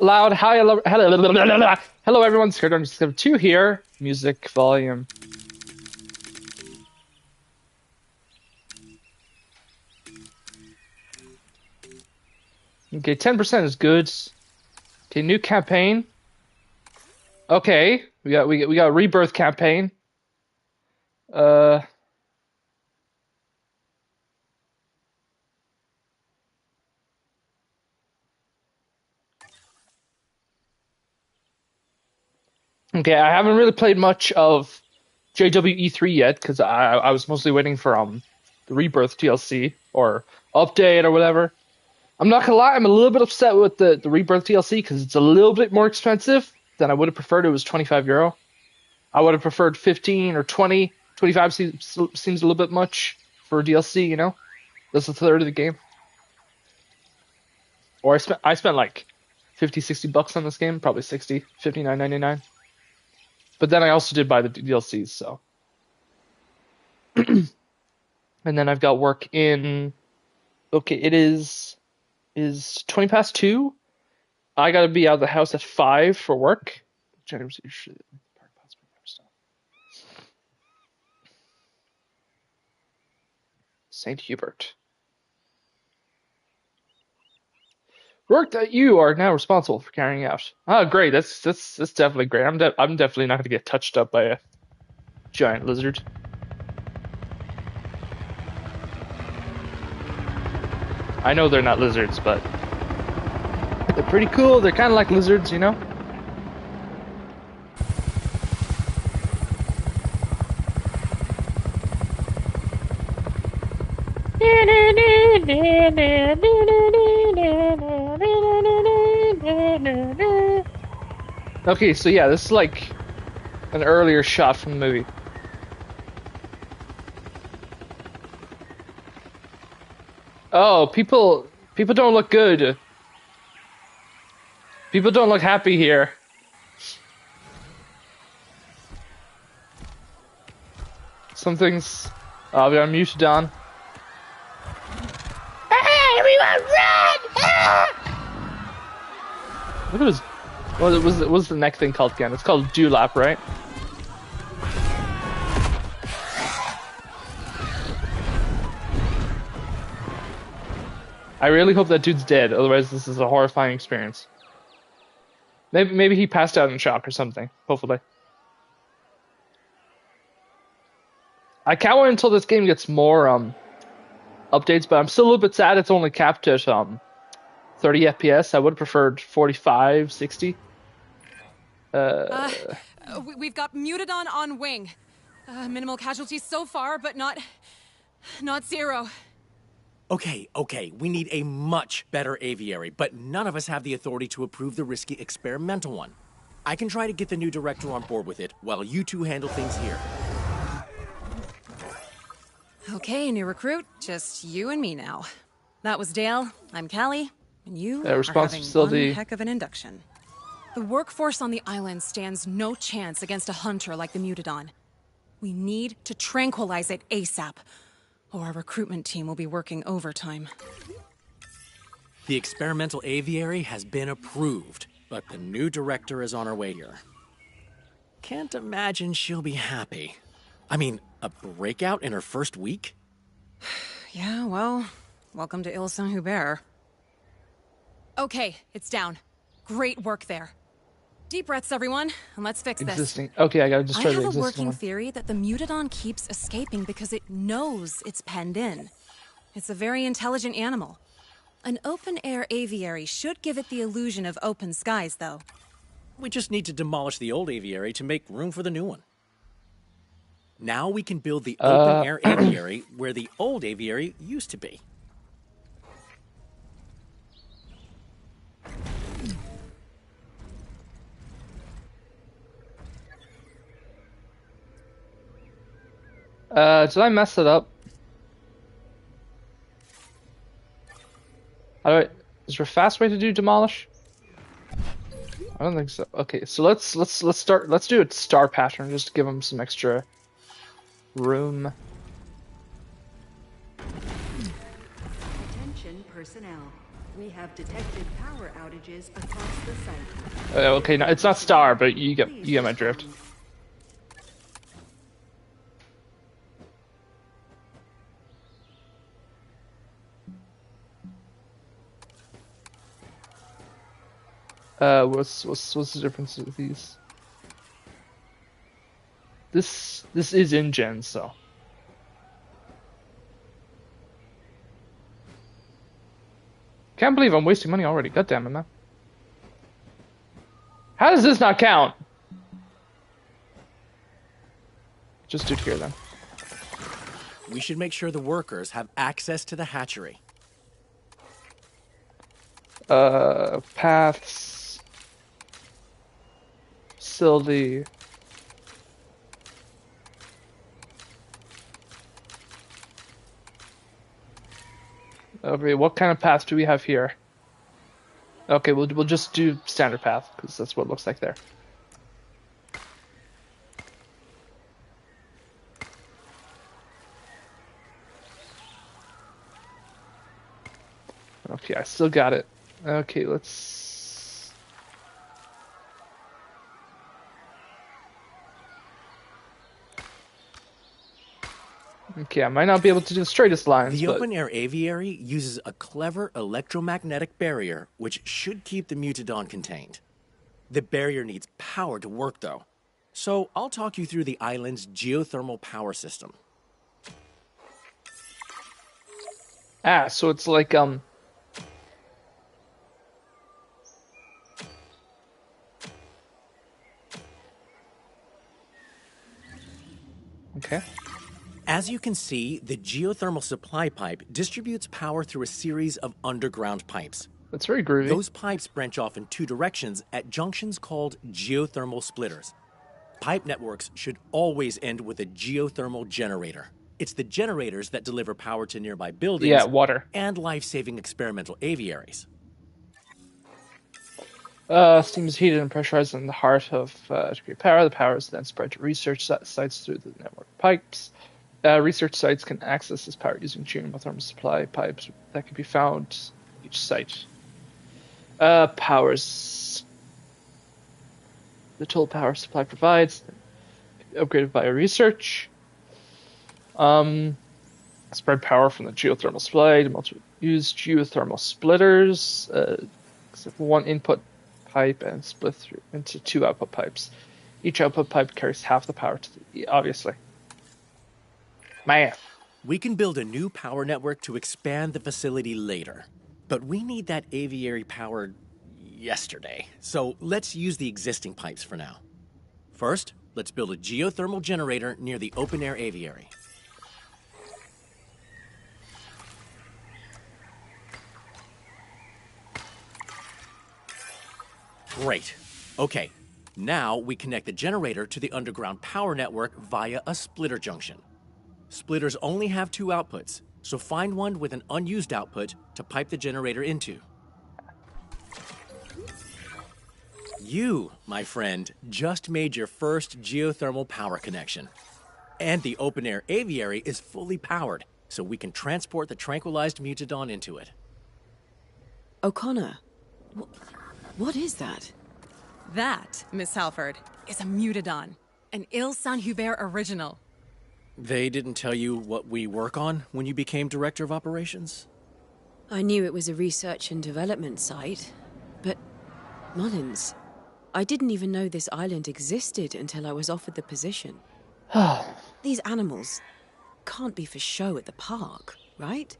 Loud. Hi, hello, everyone. Scared underscore 2 here. Music volume. Okay, 10% is good. Okay, new campaign. Okay, we got a Rebirth campaign. Uh. Okay, I haven't really played much of JWE3 yet because I was mostly waiting for the Rebirth DLC or update or whatever. I'm not gonna lie, I'm a little bit upset with the Rebirth DLC because it's a little bit more expensive than I would have preferred. It was €25. I would have preferred 15 or 20. 25 seems a little bit much for DLC, you know? That's a third of the game. Or I spent like 50, $60 on this game, probably 60, 59.99. But then I also did buy the DLCs, so. And then I've got work in. Okay, it is 20 past 2. I gotta be out of the house at 5 for work. St. Hubert. Work that you are now responsible for carrying out. Oh, great! That's definitely great. I'm definitely not gonna get touched up by a giant lizard. I know they're not lizards, but they're pretty cool. They're kind of like lizards, you know? Okay, so yeah, this is like an earlier shot from the movie. Oh, people don't look good. People don't look happy here. Something's we are muted on. Hey, everyone run! Look at this. What's the next thing called again? It's called Dewlap, right? I really hope that dude's dead, otherwise this is a horrifying experience. Maybe he passed out in shock or something, hopefully. I can't wait until this game gets more updates, but I'm still a little bit sad it's only capped at 30 FPS. I would have preferred 45, 60. We've got Mutadon on wing. Minimal casualties so far, but not zero. Okay, we need a much better aviary, but none of us have the authority to approve the risky experimental one. I can try to get the new director on board with it, while you two handle things here. Okay, new recruit, just you and me now. That was Dale, I'm Callie, and you are having one heck of an induction. The workforce on the island stands no chance against a hunter like the Mutadon. We need to tranquilize it ASAP, or our recruitment team will be working overtime. The experimental aviary has been approved, but the new director is on her way here. Can't imagine she'll be happy. I mean, a breakout in her first week? Yeah, well, welcome to Ile Saint-Hubert. Okay, it's down. Great work there. Deep breaths, everyone, and let's fix this. Okay, I gotta destroy the existing one. I have a working theory that the Mutadon keeps escaping because it knows it's penned in. It's a very intelligent animal. An open-air aviary should give it the illusion of open skies, though. We just need to demolish the old aviary to make room for the new one. Now we can build the open-air aviary where the old aviary used to be. Did I mess it up? Is there a fast way to do demolish? I don't think so. Okay, so let's do a star pattern just to give them some extra room. Attention personnel. We have detected power outages across the site. Okay, no, it's not Star, but you get my drift. What's the difference with these? This is InGen, so. Can't believe I'm wasting money already. God damn it, man. How does this not count? Just do it here then. We should make sure the workers have access to the hatchery. Paths. Facility. Okay, what kind of path do we have here? Okay, we'll just do standard path because that's what it looks like there. Okay, I still got it. Okay, let's. Okay, I might not be able to do the straightest lines. The open-air aviary uses a clever electromagnetic barrier which should keep the Mutadon contained. The barrier needs power to work, though. So I'll talk you through the island's geothermal power system. Ah, so it's like, Okay. As you can see, the geothermal supply pipe distributes power through a series of underground pipes. That's very groovy. Those pipes branch off in two directions at junctions called geothermal splitters. Pipe networks should always end with a geothermal generator. It's the generators that deliver power to nearby buildings water. And life-saving experimental aviaries. Steam is heated and pressurized in the heart of to create power. The power is then spread to research sites through the network pipes. Research sites can access this power using geothermal supply pipes that can be found each site. Powers. The total power supply provides, upgraded by research. Spread power from the geothermal supply to use geothermal splitters. Except for one input pipe and split through into two output pipes. Each output pipe carries half the power to the obviously. Man. We can build a new power network to expand the facility later. But we need that aviary powered yesterday. So let's use the existing pipes for now. First, let's build a geothermal generator near the open-air aviary. Great. Okay, now we connect the generator to the underground power network via a splitter junction. Splitters only have two outputs, so find one with an unused output to pipe the generator into. You, my friend, just made your first geothermal power connection. And the open-air aviary is fully powered, so we can transport the tranquilized Mutadon into it. O'Connor, what is that? That, Miss Halford, is a Mutadon, an Il San Hubert original. They didn't tell you what we work on when you became Director of Operations? I knew it was a research and development site, but Mullins, I didn't even know this island existed until I was offered the position. These animals can't be for show at the park, right?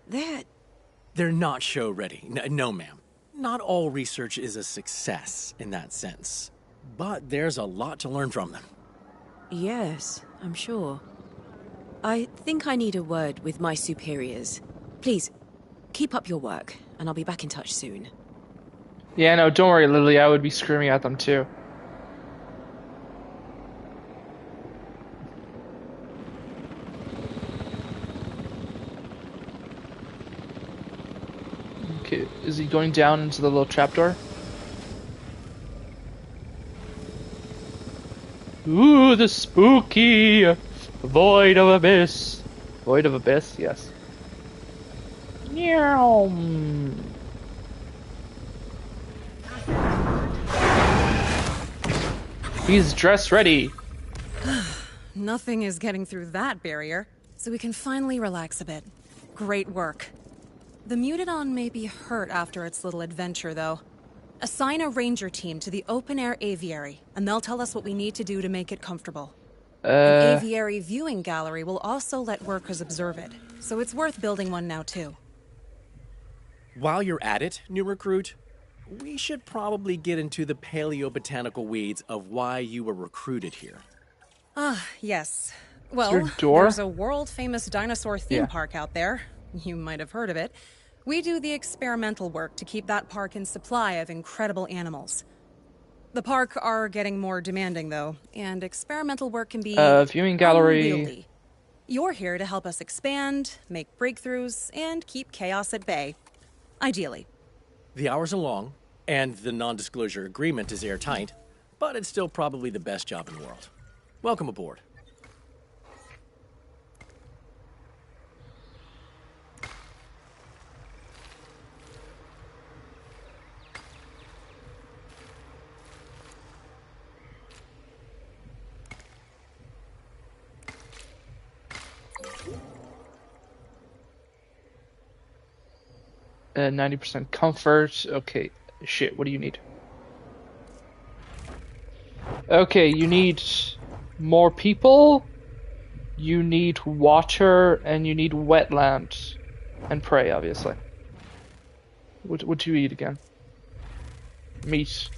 They're not show ready. No, ma'am. Not all research is a success in that sense, but there's a lot to learn from them. Yes, I'm sure. I think I need a word with my superiors. Please, keep up your work, and I'll be back in touch soon. Yeah, no, don't worry, Lily. I would be screaming at them too. Okay, is he going down into the little trapdoor? Ooh, the spooky void of abyss. Void of abyss, yes. Meow. He's dress ready. Nothing is getting through that barrier, so we can finally relax a bit. Great work. The Mutadon may be hurt after its little adventure, though. Assign a ranger team to the open-air aviary, and they'll tell us what we need to do to make it comfortable. An aviary viewing gallery will also let workers observe it, so it's worth building one now, too. While you're at it, new recruit, we should probably get into the paleobotanical weeds of why you were recruited here. Yes. Well, there's a world-famous dinosaur theme park out there. You might have heard of it. We do the experimental work to keep that park in supply of incredible animals. The park are getting more demanding, though, and experimental work can be viewing gallery. Unwieldy. You're here to help us expand, make breakthroughs, and keep chaos at bay. Ideally. The hours are long, and the non-disclosure agreement is airtight, but it's still probably the best job in the world. Welcome aboard. 90% comfort. Okay, shit, what do you need? Okay, you need more people, you need water, and you need wetland. And prey, obviously. What do you eat again? Meat.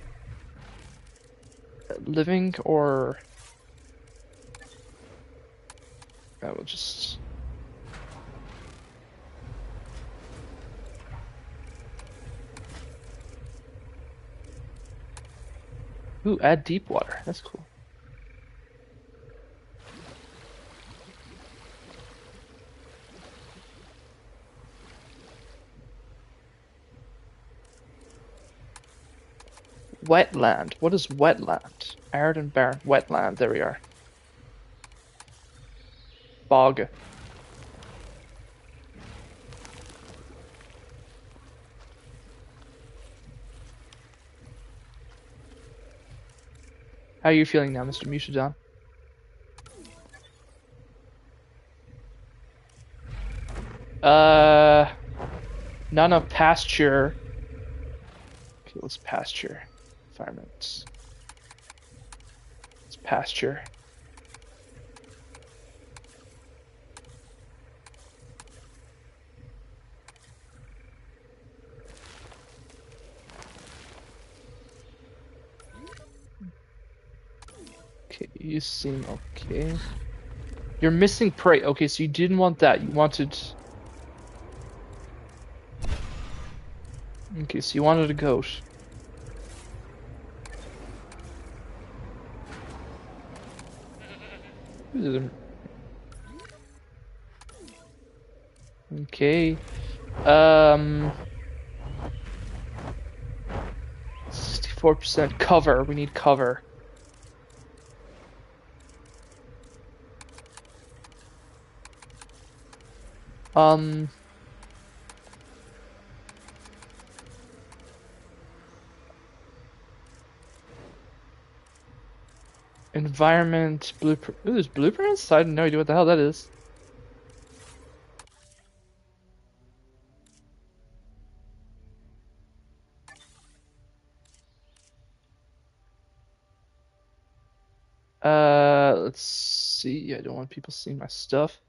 Living or... I will just... Ooh, add deep water. That's cool. Wetland. What is wetland? Arid and barren. Wetland. There we are. Bog. How are you feeling now, Mr. Mutadon? None of pasture. Okay, let's pasture. Environments. Let's pasture. Okay, you seem okay. You're missing prey. Okay, so you didn't want that. You wanted... Okay, so you wanted a goat. Okay. 64% cover. We need cover. Environment, blueprint. Ooh, there's blueprints? I have no idea what the hell that is. Let's see. I don't want people seeing my stuff.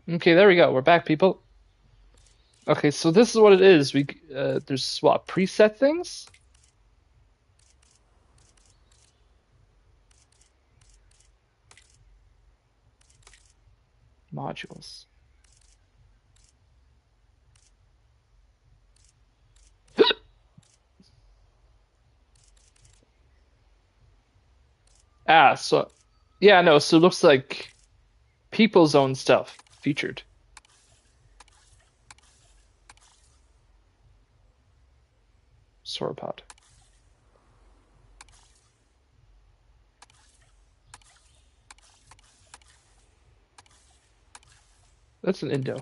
Okay, there we go. We're back, people. Okay, so this is what it is. There's what, preset things? Modules. So yeah, no, so it looks like people's own stuff featured. Sauropod. That's an Indo.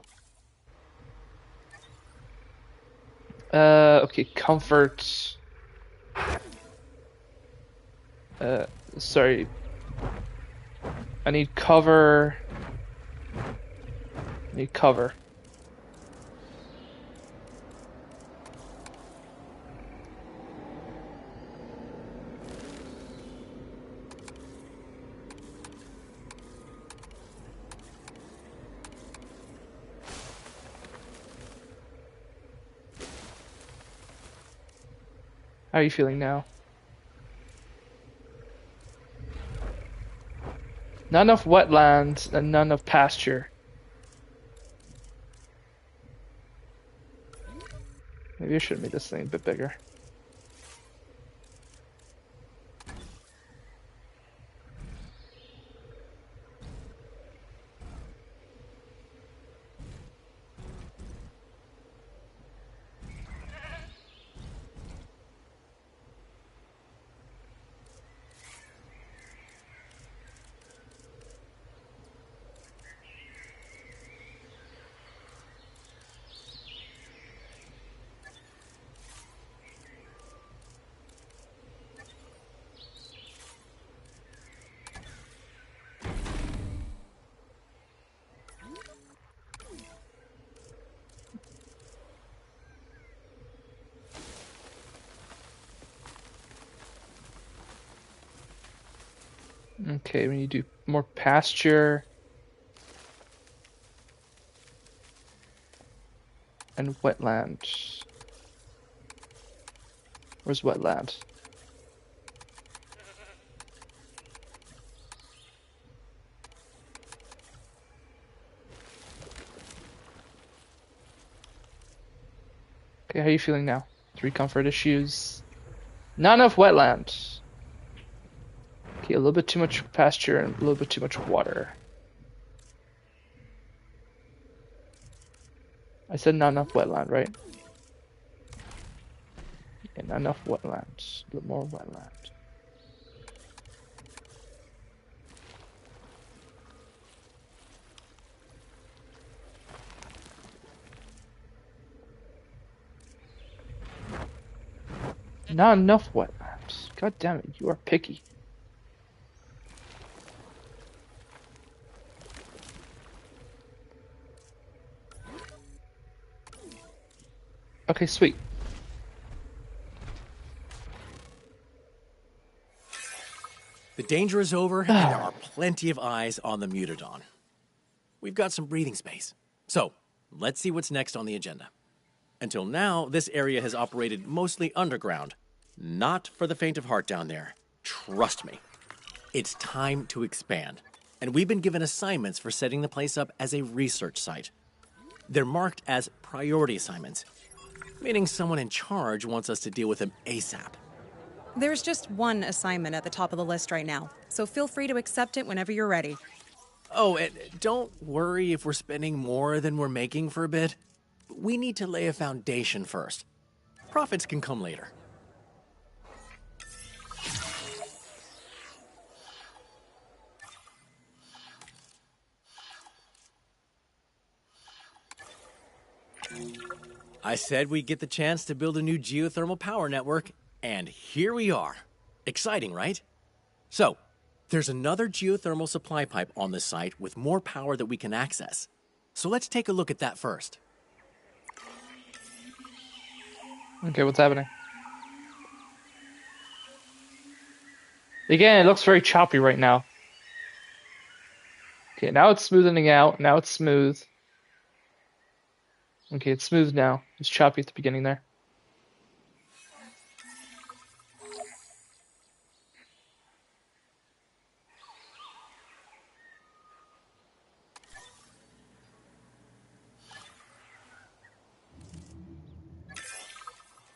Okay, comfort. Sorry. I need cover. I need cover. How are you feeling now? Not enough wetlands and none of pasture. Maybe I should make this thing a bit bigger. Okay, we need to do more pasture and wetland. Where's wetland? Okay, how are you feeling now? 3 comfort issues. Not enough wetland. Okay, a little bit too much pasture and a little bit too much water. I said not enough wetland, right? Yeah, not enough wetland. A little more wetland. Not enough wetlands. God damn it, you are picky. Okay, sweet. The danger is over, and there are plenty of eyes on the Mutadon. We've got some breathing space. So, let's see what's next on the agenda. Until now, this area has operated mostly underground. Not for the faint of heart down there. Trust me. It's time to expand. And we've been given assignments for setting the place up as a research site. They're marked as priority assignments, meaning someone in charge wants us to deal with them ASAP. There's just one assignment at the top of the list right now, so feel free to accept it whenever you're ready. Oh, and don't worry if we're spending more than we're making for a bit. We need to lay a foundation first. Profits can come later. I said we'd get the chance to build a new geothermal power network, and here we are. Exciting, right? So, there's another geothermal supply pipe on this site with more power that we can access. So let's take a look at that first. Okay, what's happening? Again, it looks very choppy right now. Okay, now it's smoothing out. Now it's smooth. Okay, it's smooth now. It's choppy at the beginning there.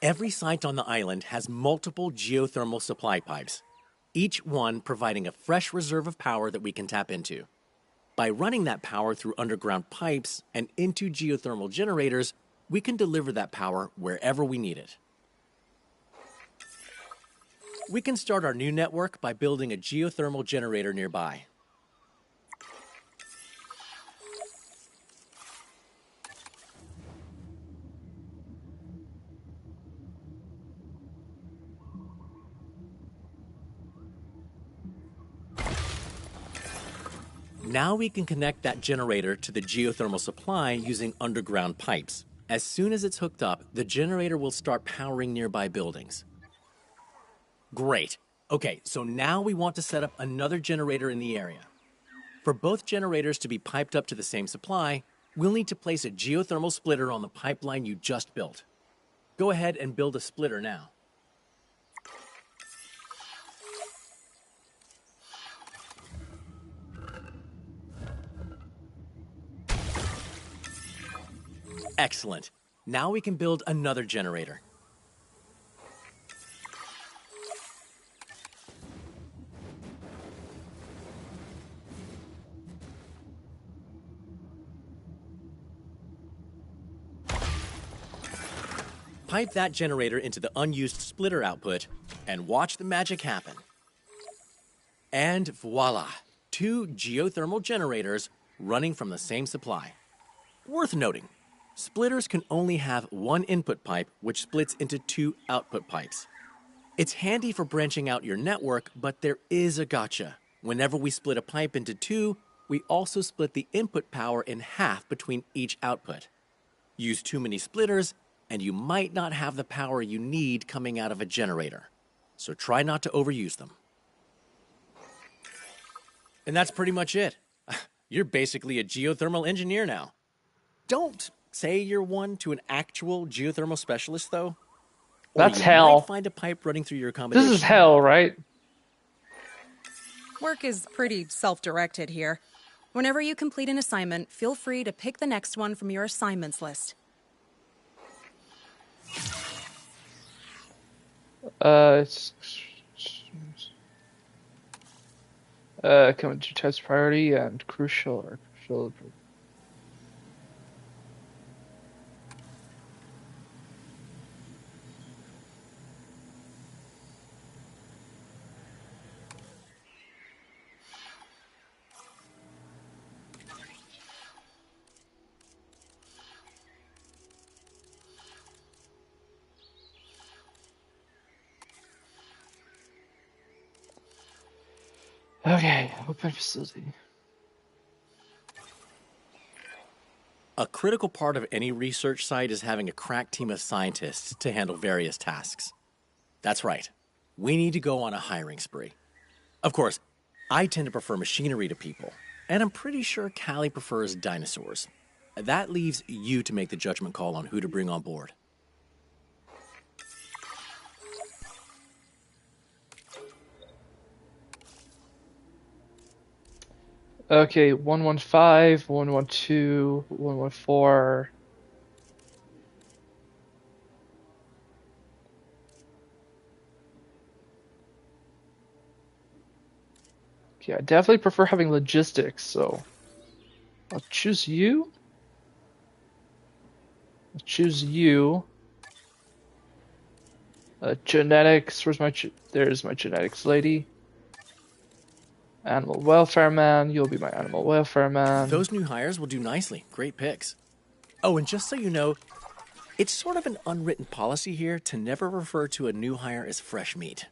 Every site on the island has multiple geothermal supply pipes, each one providing a fresh reserve of power that we can tap into. By running that power through underground pipes and into geothermal generators, we can deliver that power wherever we need it. We can start our new network by building a geothermal generator nearby. Now we can connect that generator to the geothermal supply using underground pipes. As soon as it's hooked up, the generator will start powering nearby buildings. Great. Okay, so now we want to set up another generator in the area. For both generators to be piped up to the same supply, we'll need to place a geothermal splitter on the pipeline you just built. Go ahead and build a splitter now. Excellent. Now we can build another generator. Pipe that generator into the unused splitter output and watch the magic happen. And voila, 2 geothermal generators running from the same supply. Worth noting, splitters can only have one input pipe, which splits into 2 output pipes. It's handy for branching out your network, but there is a gotcha. Whenever we split a pipe into 2, we also split the input power in half between each output. Use too many splitters, and you might not have the power you need coming out of a generator. So try not to overuse them. And that's pretty much it. You're basically a geothermal engineer now. Don't say you're one to an actual geothermal specialist, though. That's you hell. Might find a pipe running through your accommodation. This is hell, right? Work is pretty self-directed here. Whenever you complete an assignment, feel free to pick the next one from your assignments list. Coming to test priority and crucial or crucial. Okay, open facility. A critical part of any research site is having a crack team of scientists to handle various tasks. That's right. We need to go on a hiring spree. Of course, I tend to prefer machinery to people, and I'm pretty sure Callie prefers dinosaurs. That leaves you to make the judgment call on who to bring on board. Okay, 115, 112, 114. Okay, I definitely prefer having logistics, so I'll choose you. I'll choose you. Genetics, there's my genetics lady. Animal welfare man, you'll be my animal welfare man. Those new hires will do nicely. Great picks. Oh, and just so you know, it's sort of an unwritten policy here to never refer to a new hire as fresh meat.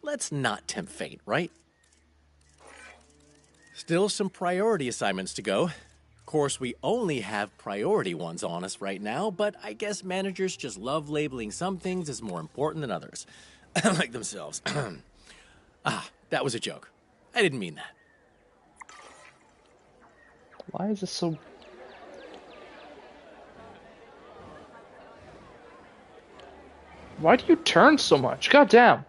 Let's not tempt fate, right? Still some priority assignments to go. Of course, we only have priority ones on us right now, but I guess managers just love labeling some things as more important than others. Like themselves. That was a joke. I didn't mean that. Why is this so... Why do you turn so much? God damn.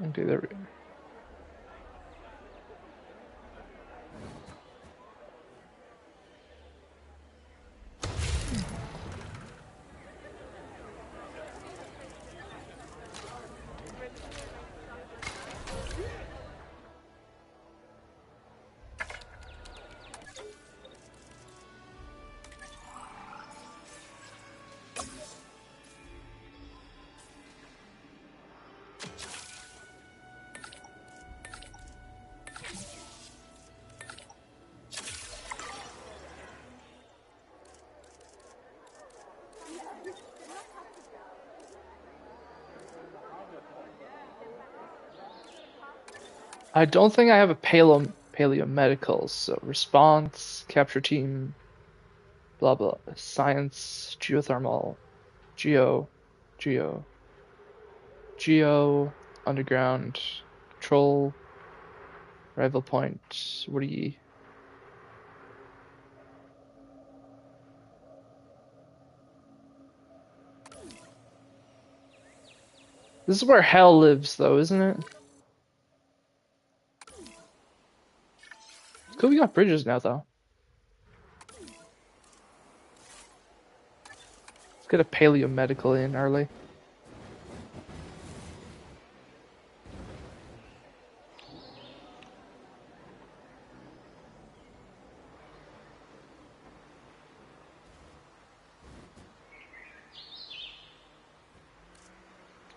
Okay, there we go. I don't think I have a paleo so response, capture team, blah blah, science, geothermal, geo, geo, geo, underground, control, rival point. What are you? This is where hell lives, though, isn't it? Cool, we got bridges now, though. Let's get a paleomedical in early.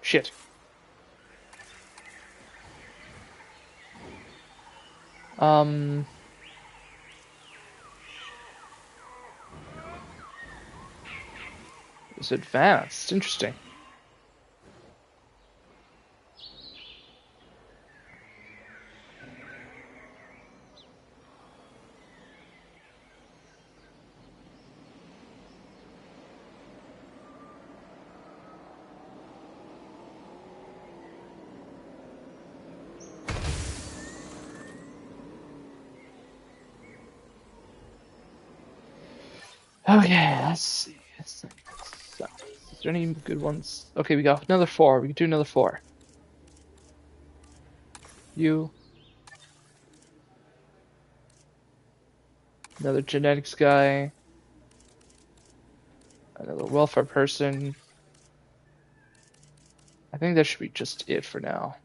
Shit. It's advanced. Interesting. Okay, let's see. So, is there any good ones? Okay, we got another 4. We can do another 4. You. Another genetics guy. Another welfare person. I think that should be just it for now.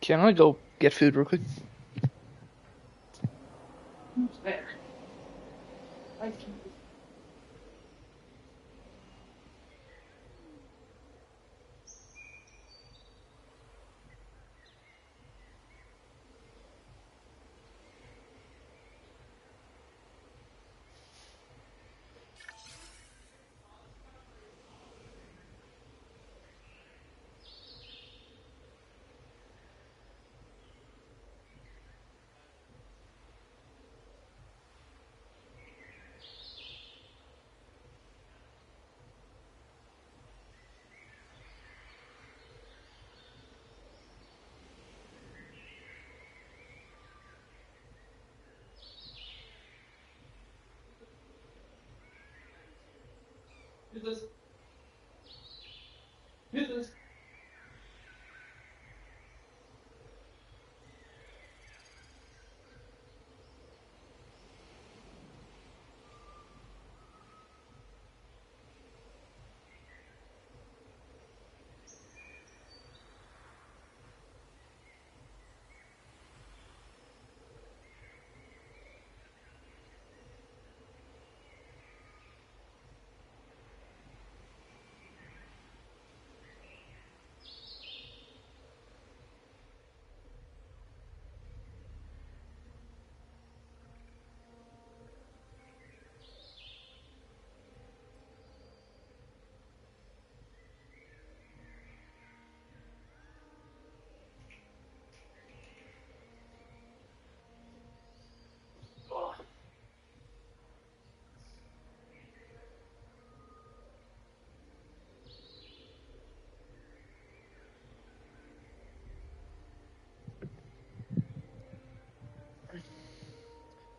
Okay, I'm gonna go get food real quick. Who's there? Thank you. Who's this? Who's this?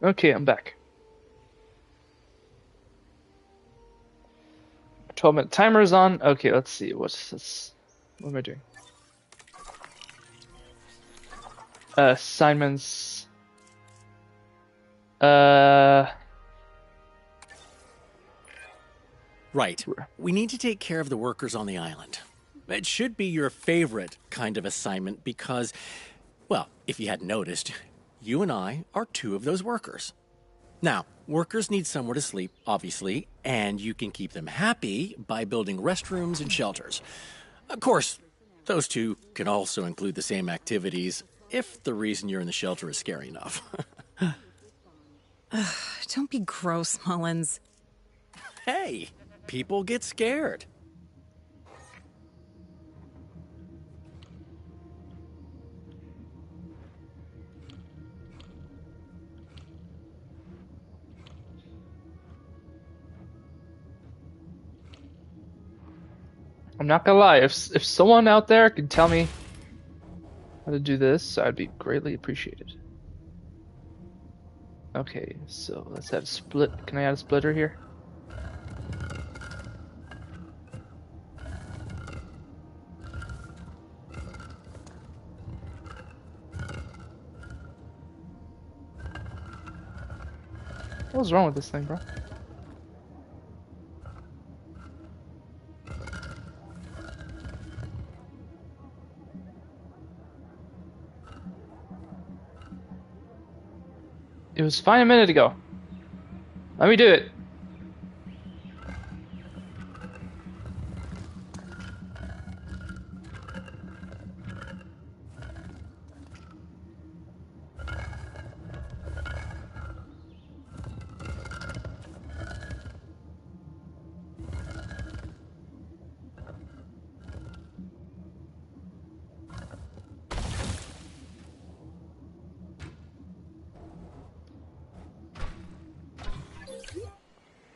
Okay, I'm back. 12-minute timer is on. Okay, let's see. What's this? What am I doing? Assignments. Right. We need to take care of the workers on the island. It should be your favorite kind of assignment because, well, if you hadn't noticed, you and I are two of those workers. Now, workers need somewhere to sleep, obviously, and you can keep them happy by building restrooms and shelters. Of course, those two can also include the same activities if the reason you're in the shelter is scary enough. Don't be gross, Mullins. Hey, people get scared. I'm not gonna lie, if someone out there could tell me how to do this, I'd be greatly appreciated. Okay, so let's add a split. Can I add a splitter here? What's wrong with this thing, bro? It was fine a minute ago. Let me do it.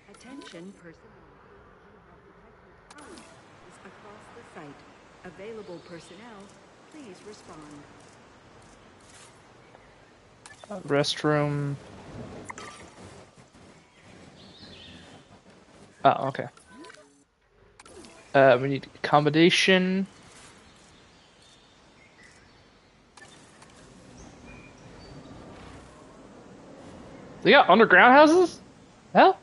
Attention personnel. Is across the site. Available personnel, please respond. Restroom. Oh, okay. We need accommodation. They got underground houses? Hell?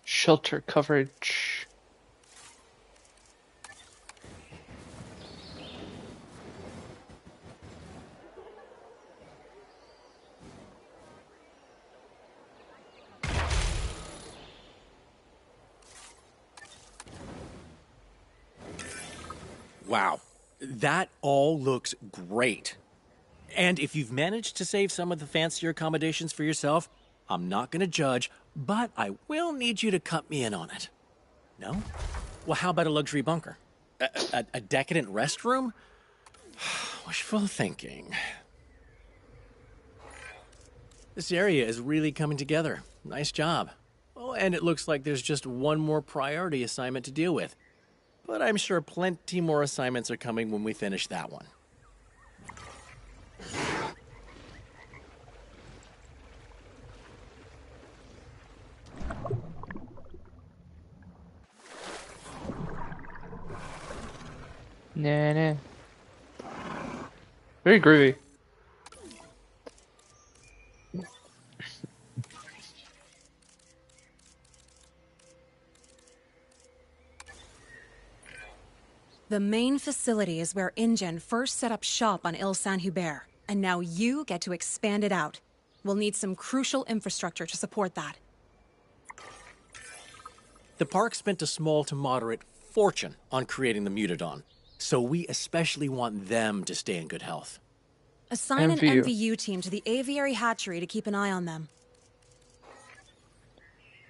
Shelter coverage. Wow, that all looks great. And if you've managed to save some of the fancier accommodations for yourself, I'm not going to judge, but I will need you to cut me in on it. No? Well, how about a luxury bunker? A decadent restroom? Wishful thinking. This area is really coming together. Nice job. Oh, and it looks like there's just one more priority assignment to deal with. But I'm sure plenty more assignments are coming when we finish that one. Nah, nah. Very groovy. The main facility is where InGen first set up shop on Ile Saint-Hubert, and now you get to expand it out. We'll need some crucial infrastructure to support that. The park spent a small to moderate fortune on creating the Mutadon, so we especially want them to stay in good health. Assign an MVU team to the aviary hatchery to keep an eye on them.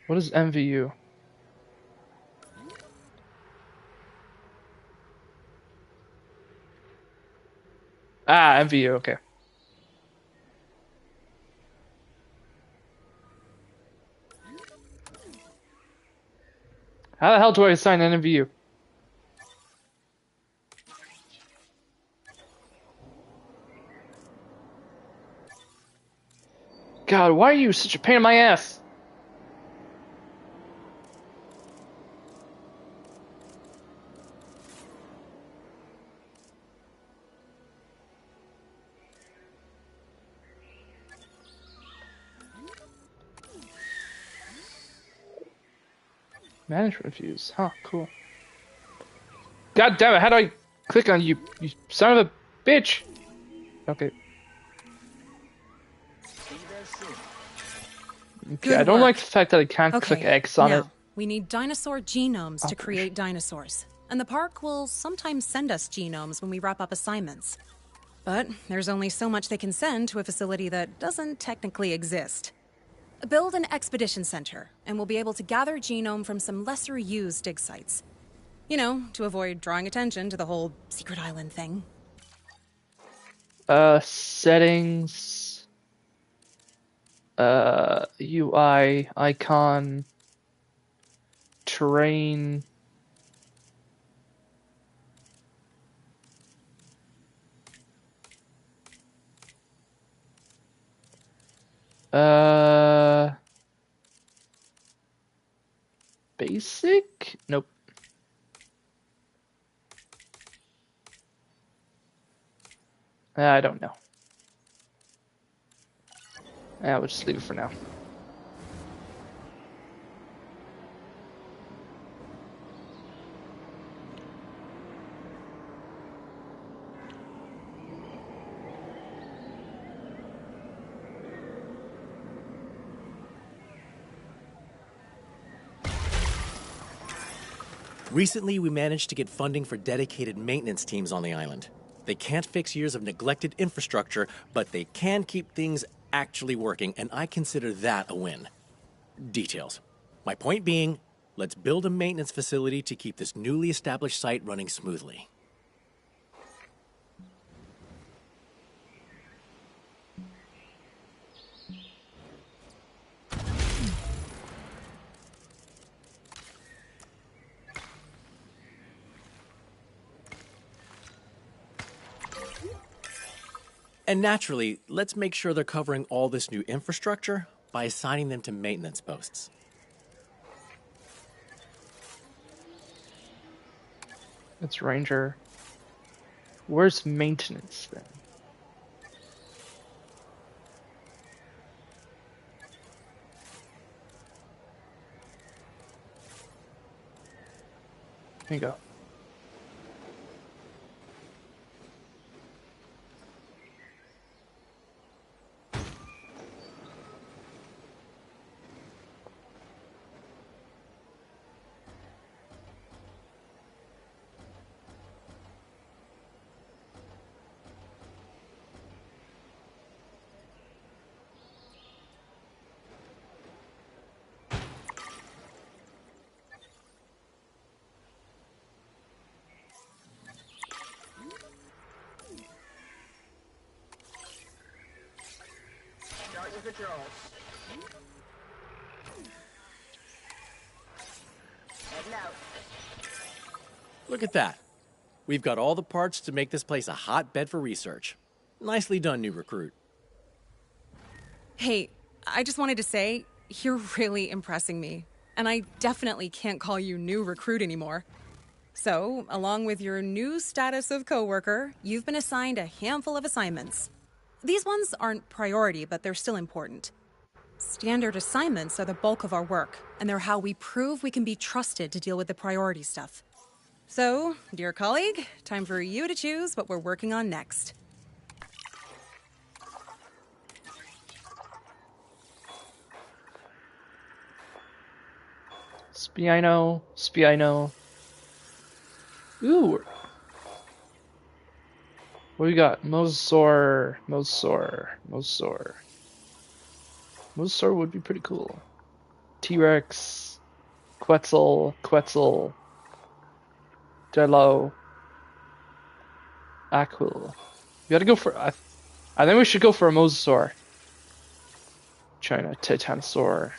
What is MVU? Ah, MVU, okay. How the hell do I assign an MVU? God, why are you such a pain in my ass? Management views, huh? Cool. God damn it! How do I click on you? You son of a bitch! Okay. Okay, I don't like the fact that I can't click X on it. We need dinosaur genomes to create dinosaurs. And the park will sometimes send us genomes when we wrap up assignments. But there's only so much they can send to a facility that doesn't technically exist. Build an expedition center, and we'll be able to gather genome from some lesser-used dig sites. You know, to avoid drawing attention to the whole secret island thing. Settings. UI, icon, terrain. Basic? Nope. I don't know. Yeah, we'll just leave it for now. Recently, we managed to get funding for dedicated maintenance teams on the island. They can't fix years of neglected infrastructure, but they can keep things actually working, and I consider that a win. Details. My point being, let's build a maintenance facility to keep this newly established site running smoothly. And naturally, let's make sure they're covering all this new infrastructure by assigning them to maintenance posts. It's Ranger. Where's maintenance then? There you go. Look at that. We've got all the parts to make this place a hotbed for research. Nicely done, new recruit. Hey, I just wanted to say, you're really impressing me. And I definitely can't call you new recruit anymore. So, along with your new status of coworker, you've been assigned a handful of assignments. These ones aren't priority, but they're still important. Standard assignments are the bulk of our work, and they're how we prove we can be trusted to deal with the priority stuff. So, dear colleague, time for you to choose what we're working on next. Spiano, Spiano. Ooh. What we got? Mosasaur, Mosasaur, Mosasaur. Mosasaur would be pretty cool. T-Rex, Quetzal, Quetzal, Jello, Aquil. We gotta go for. I think we should go for a Mosasaur. China, Titanosaur.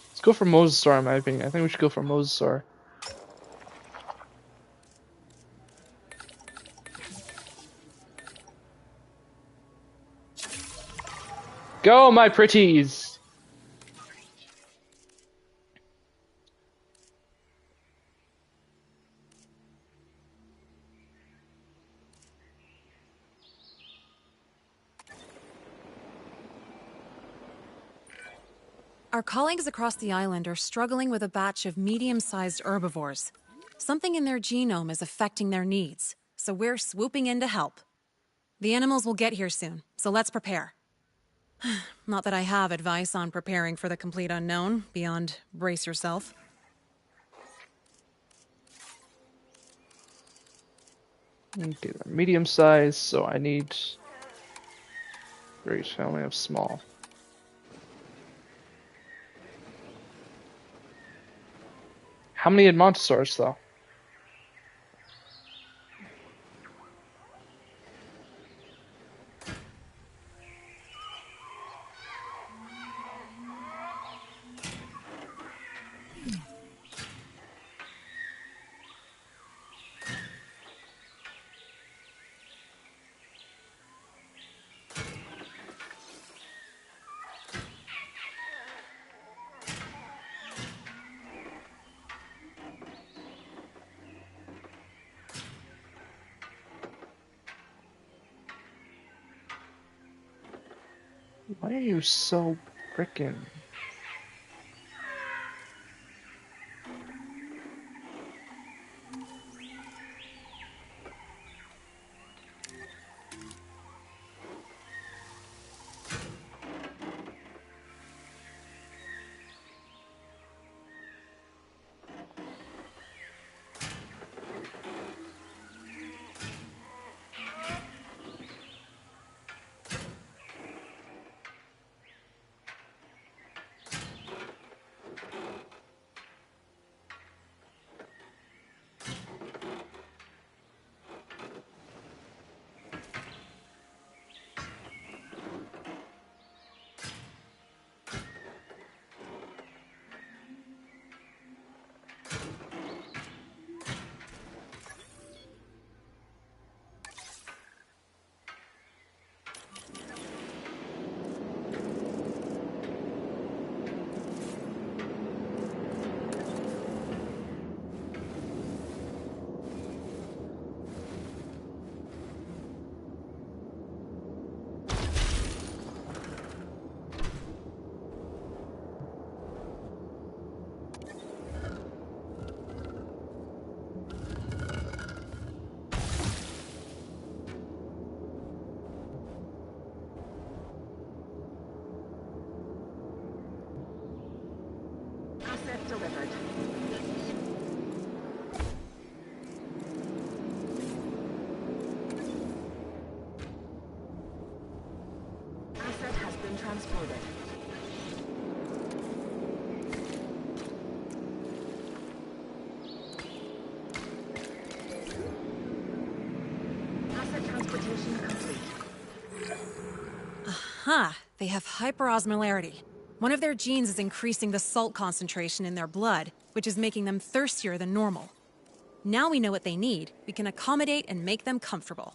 Let's go for Mosasaur, in my opinion. I think we should go for Mosasaur. Go, my pretties! Our colleagues across the island are struggling with a batch of medium-sized herbivores. Something in their genome is affecting their needs, so we're swooping in to help. The animals will get here soon, so let's prepare. Not that I have advice on preparing for the complete unknown, beyond brace yourself. Okay, they're medium size, so I need. Great, I only have small. How many Edmontosaurs, though? Why are you so frickin'? Asset delivered. Asset has been transported. Asset transportation complete. Aha! They have hyperosmolarity. One of their genes is increasing the salt concentration in their blood, which is making them thirstier than normal. Now we know what they need, we can accommodate and make them comfortable.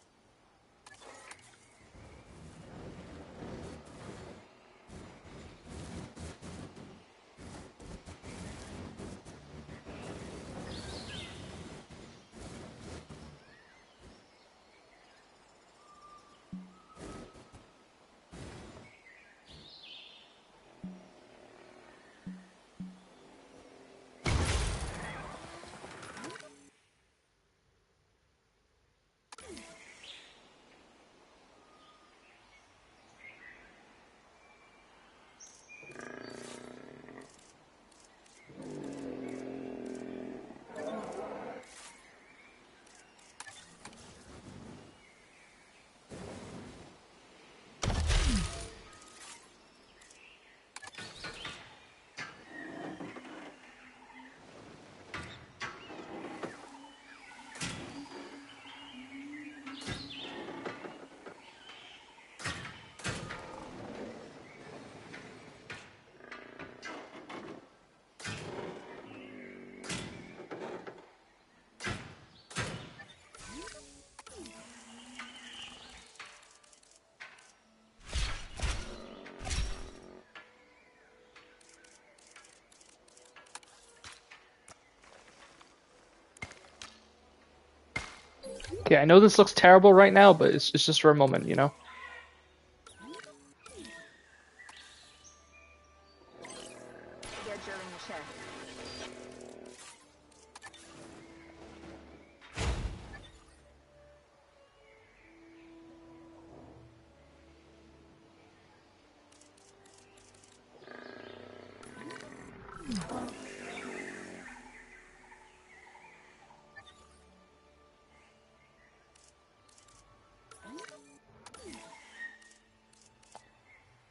Okay, I know this looks terrible right now, but it's just for a moment, you know?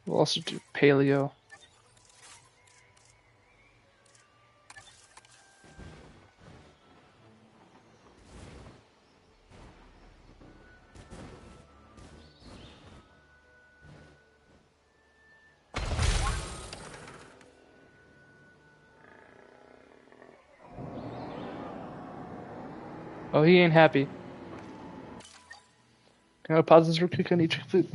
We'll also do paleo. Oh, he ain't happy. Can I pause this real quick? I need to food.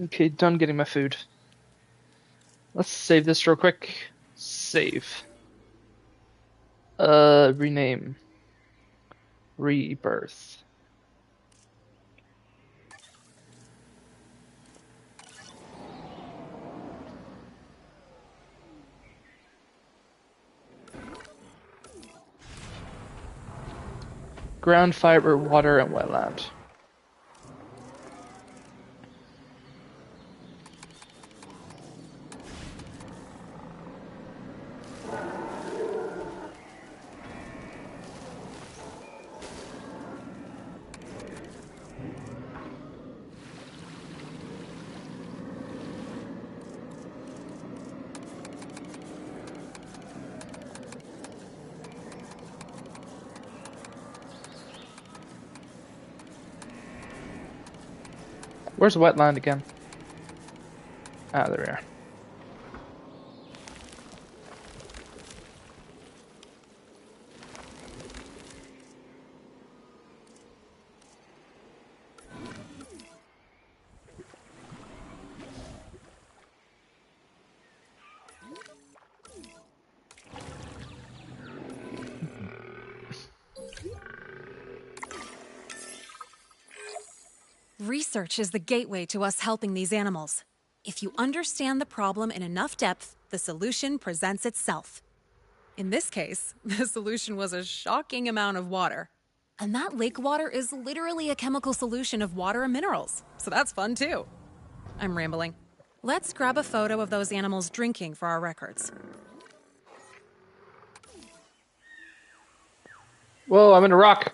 Okay, done getting my food. Let's save this real quick. Save. Rename. Rebirth. Ground, fiber, water, and wetland. Where's the wetland again? Ah, there we are. Research is the gateway to us helping these animals. If you understand the problem in enough depth, the solution presents itself. In this case, the solution was a shocking amount of water. And that lake water is literally a chemical solution of water and minerals, so that's fun too. I'm rambling. Let's grab a photo of those animals drinking for our records. Whoa, I'm in a rock.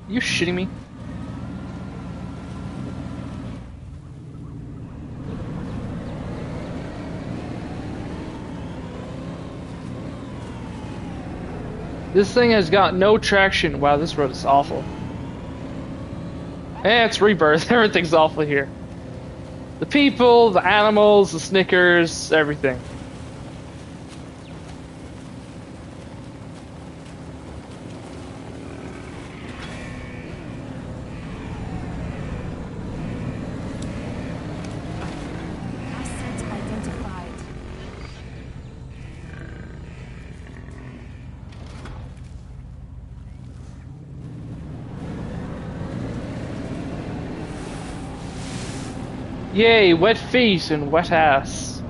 You shitting me? This thing has got no traction. Wow, this road is awful. Eh, it's Rebirth. Everything's awful here. The people, the animals, the Snickers, everything. Yay, wet feet and wet ass.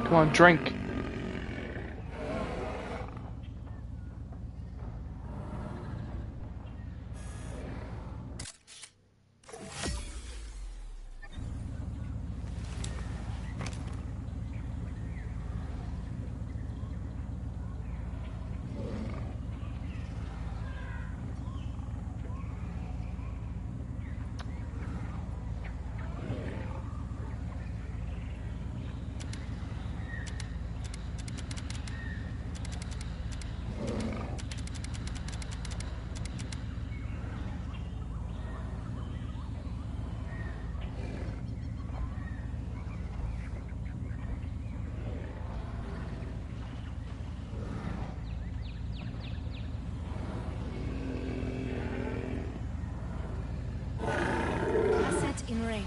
Come on, drink. In range.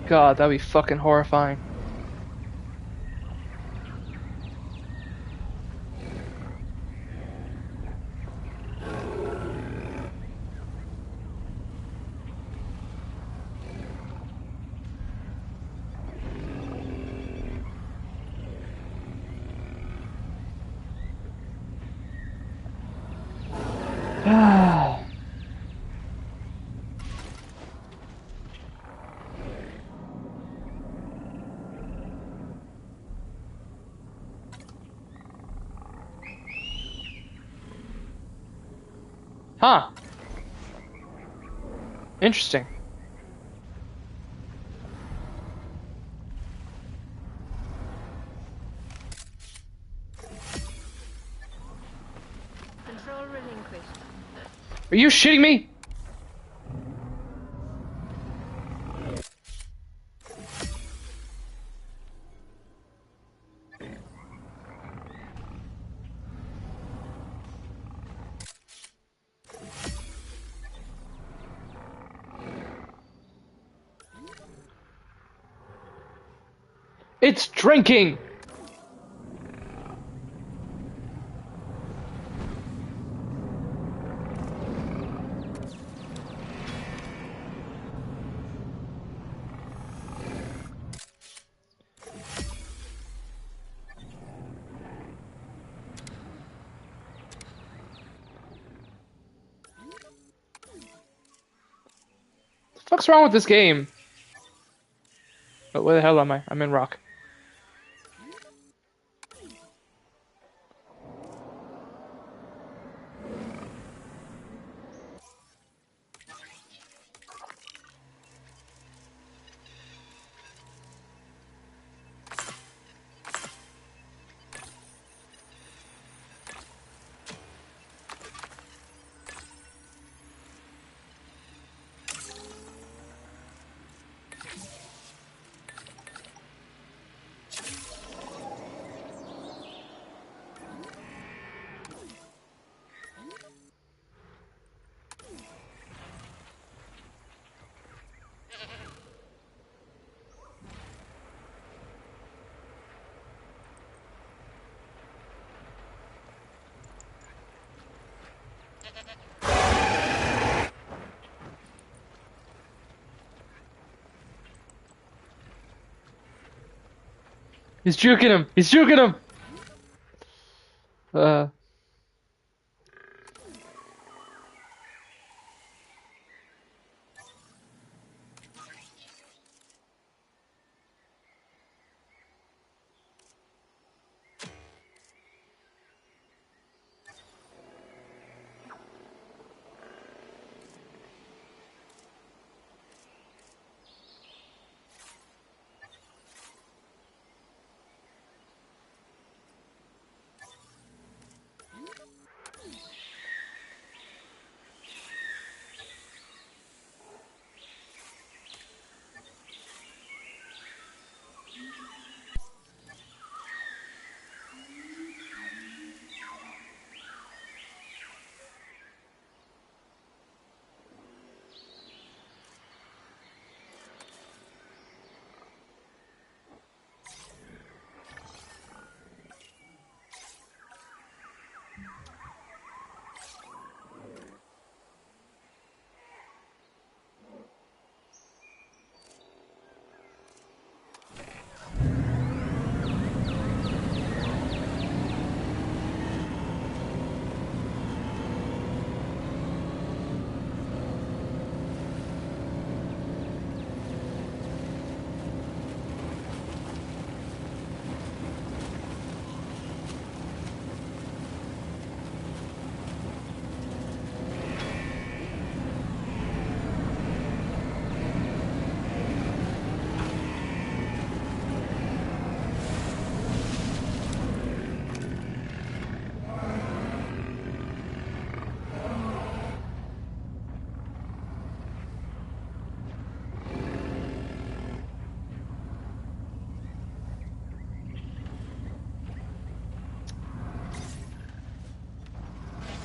God, that'd be fucking horrifying. Huh. Interesting. Control relinquished. Are you shitting me? It's drinking! fuck's wrong with this game? Oh, where the hell am I? I'm in rock. He's juking him. He's juking him. Uh.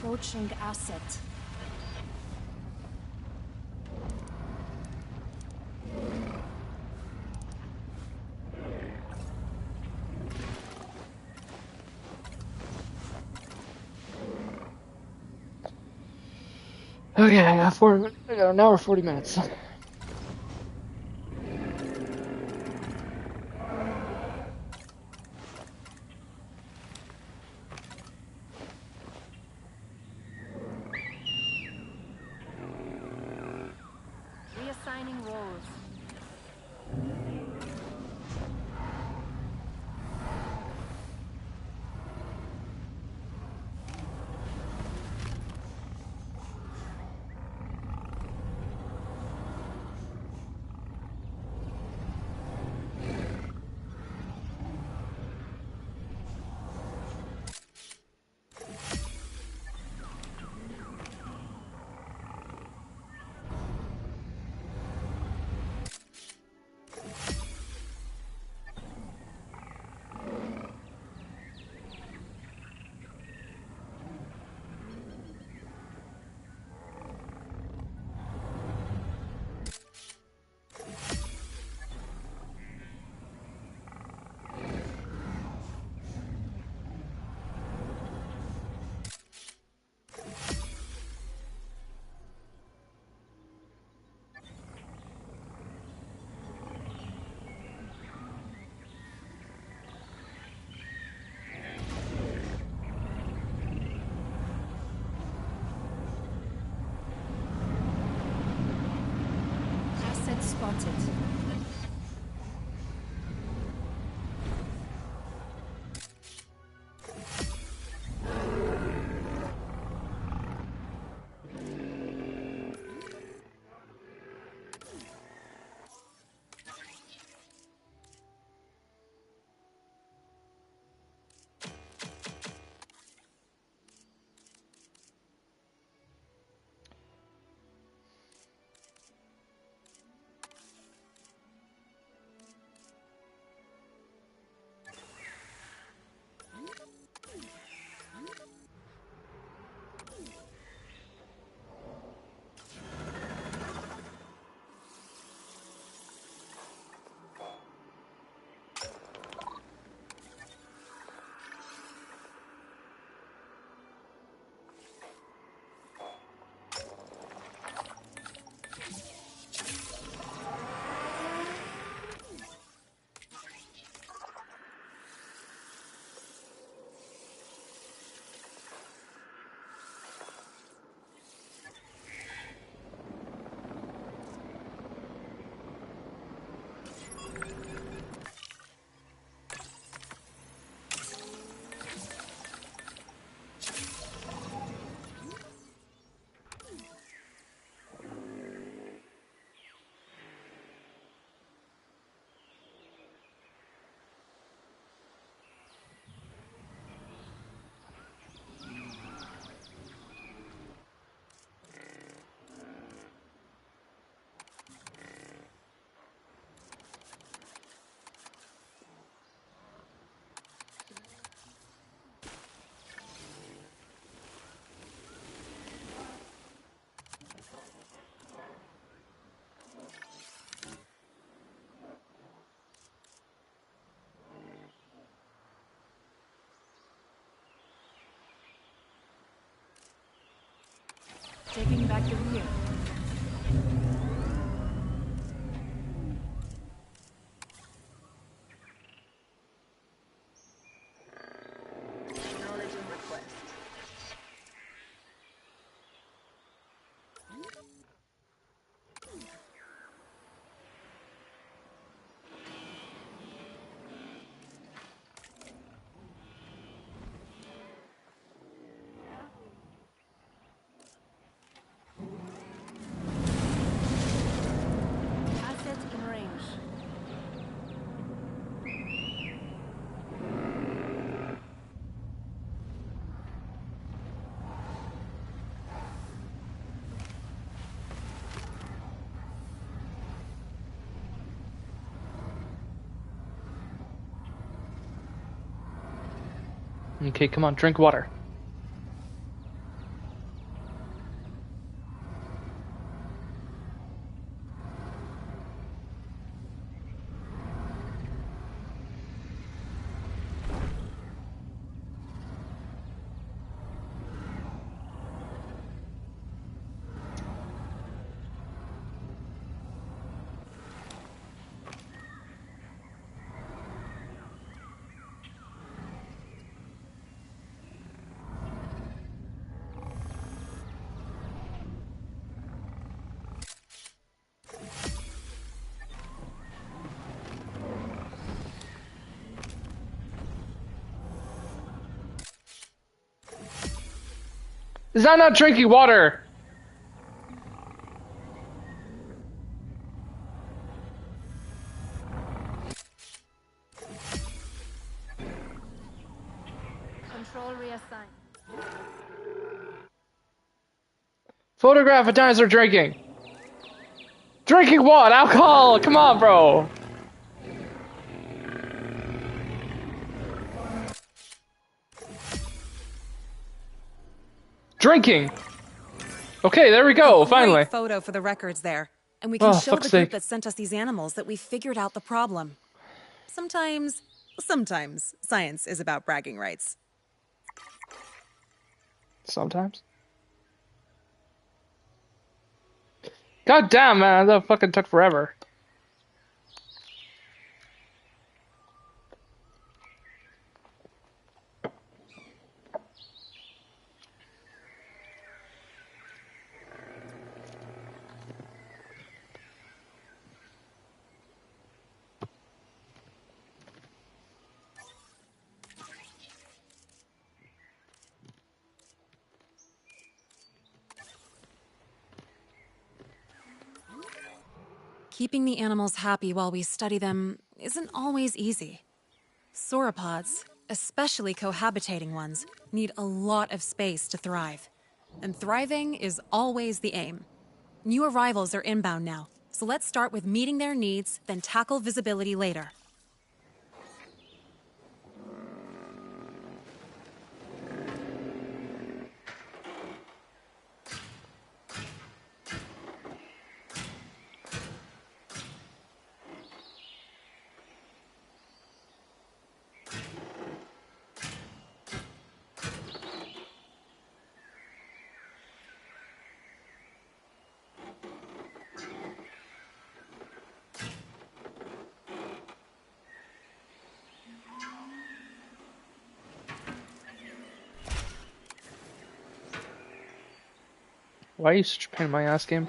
Approaching asset. Okay, I got an hour 40 minutes. Reassigning roles. spotted. Taking back the rear. Acknowledging request. Asset in range. Okay, come on, drink water. Is that not drinking water? Control reassigned. Photograph a dinosaur drinking. Drinking what? Alcohol! Come on, bro! Drinking! Okay, there we go, finally. Great photo for the records there. And we can show the group sake. that sent us these animals that we figured out the problem. Sometimes science is about bragging rights. Sometimes. God damn, man, that fucking took forever. keeping the animals happy while we study them isn't always easy. Sauropods, especially cohabitating ones, need a lot of space to thrive. And thriving is always the aim. New arrivals are inbound now, so let's start with meeting their needs, then tackle visibility later. Why are you such a pain in my ass, game?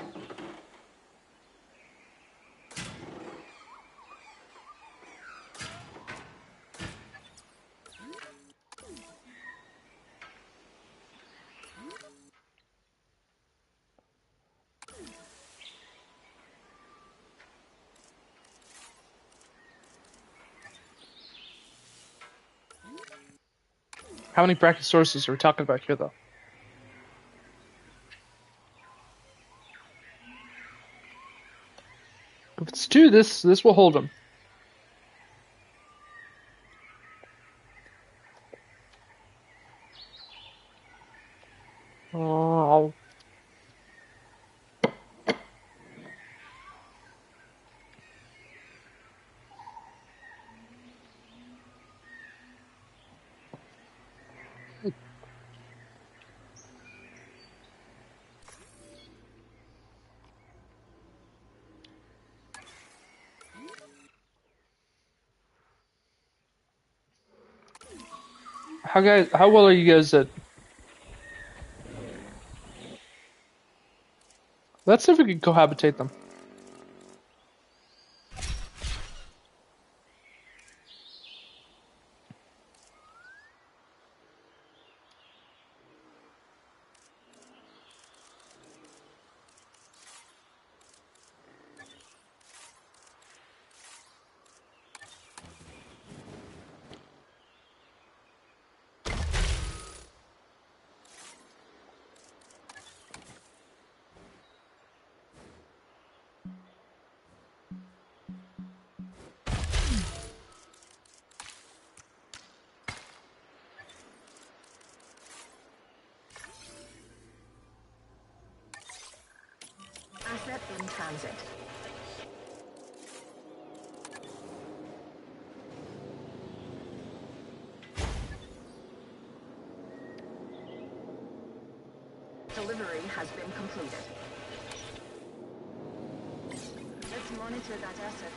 How many Brachiosaurus are we talking about here, though? If it's 2, this will hold them. Oh. How well are you guys at? Let's see if we can cohabitate them. Asset in transit. Delivery has been completed. Let's monitor that asset.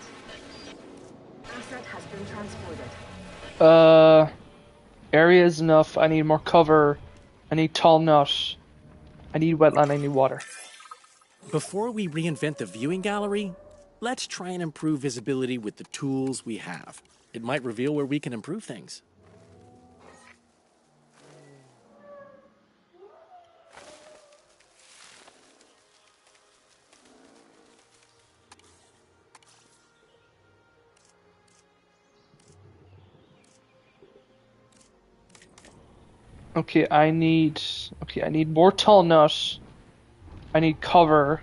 Asset has been transported. Area is enough. I need more cover. I need tall nut. I need wetland. I need water. Before we reinvent the viewing gallery, let's try and improve visibility with the tools we have. It might reveal where we can improve things. Okay, I need more tall nut. I need cover.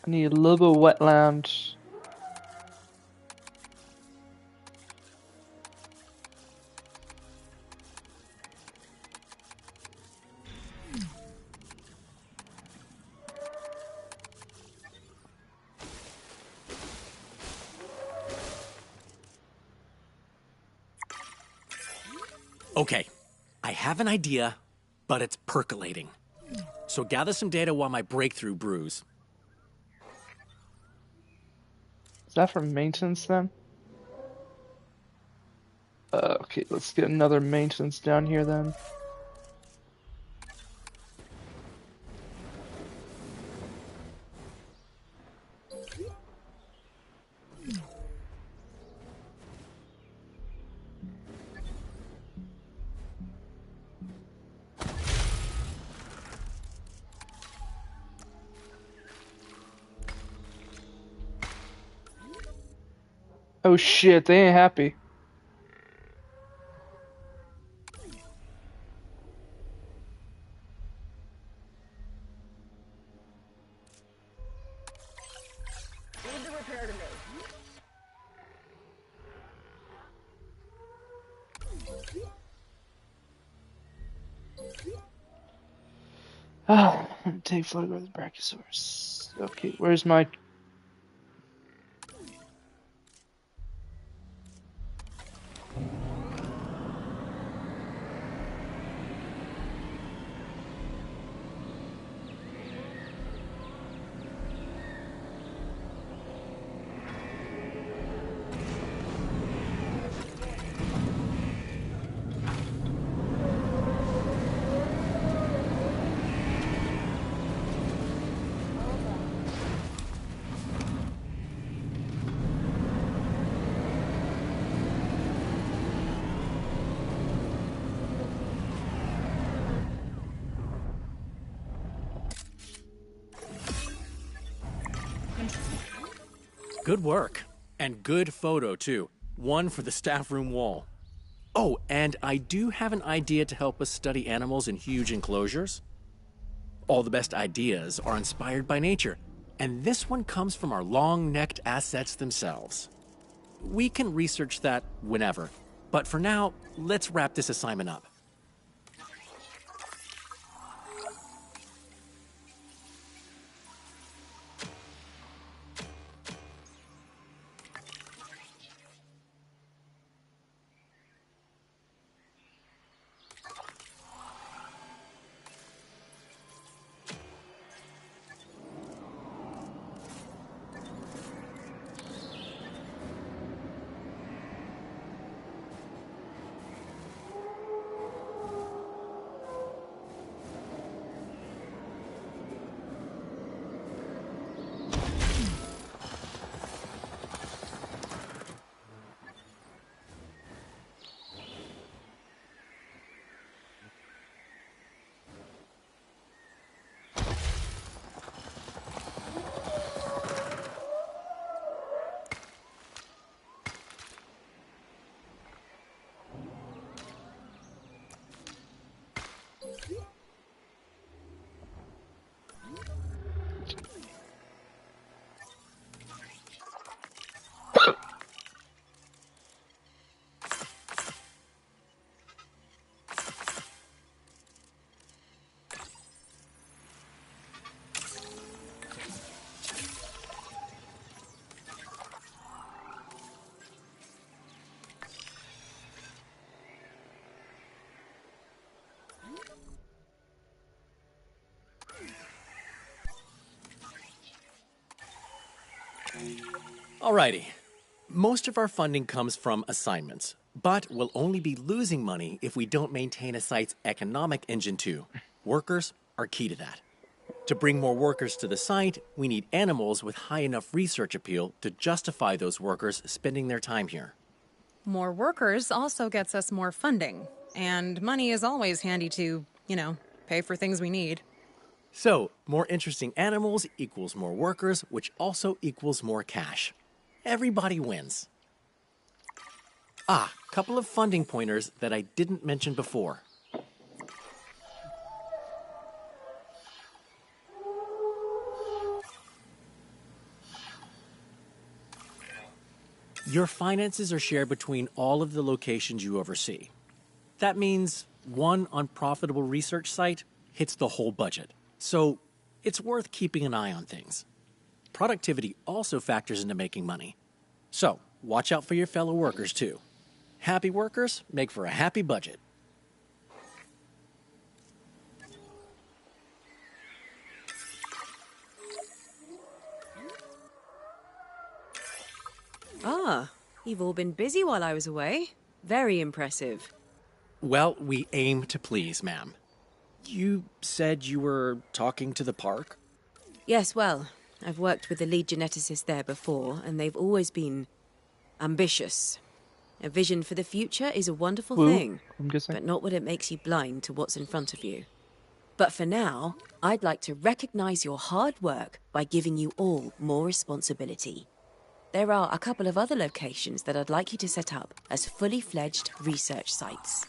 I need a little bit of wetland. Okay, I have an idea, but it's percolating. So gather some data while my breakthrough brews. Is that for maintenance then? Okay, let's get another maintenance down here then. Oh shit, they ain't happy. Ah, take photo of the Brachiosaurus. Okay, where's my... Good work. And good photo, too. One for the staff room wall. Oh, and I do have an idea to help us study animals in huge enclosures. All the best ideas are inspired by nature, and this one comes from our long-necked assets themselves. We can research that whenever, but for now, let's wrap this assignment up. Alrighty. Most of our funding comes from assignments, but we'll only be losing money if we don't maintain a site's economic engine too. Workers are key to that. To bring more workers to the site, we need animals with high enough research appeal to justify those workers spending their time here. More workers also gets us more funding, and money is always handy to, pay for things we need. So, more interesting animals equals more workers, which also equals more cash. Everybody wins. Couple of funding pointers that I didn't mention before. Your finances are shared between all of the locations you oversee. That means one unprofitable research site hits the whole budget. So it's worth keeping an eye on things. Productivity also factors into making money. So watch out for your fellow workers too. Happy workers make for a happy budget. You've all been busy while I was away. Very impressive. Well, we aim to please, ma'am. You said you were talking to the park? Yes, well, I've worked with the lead geneticist there before, and they've always been ambitious. A vision for the future is a wonderful thing, but not when it makes you blind to what's in front of you. But for now, I'd like to recognize your hard work by giving you all more responsibility. there are a couple of other locations that I'd like you to set up as fully fledged research sites.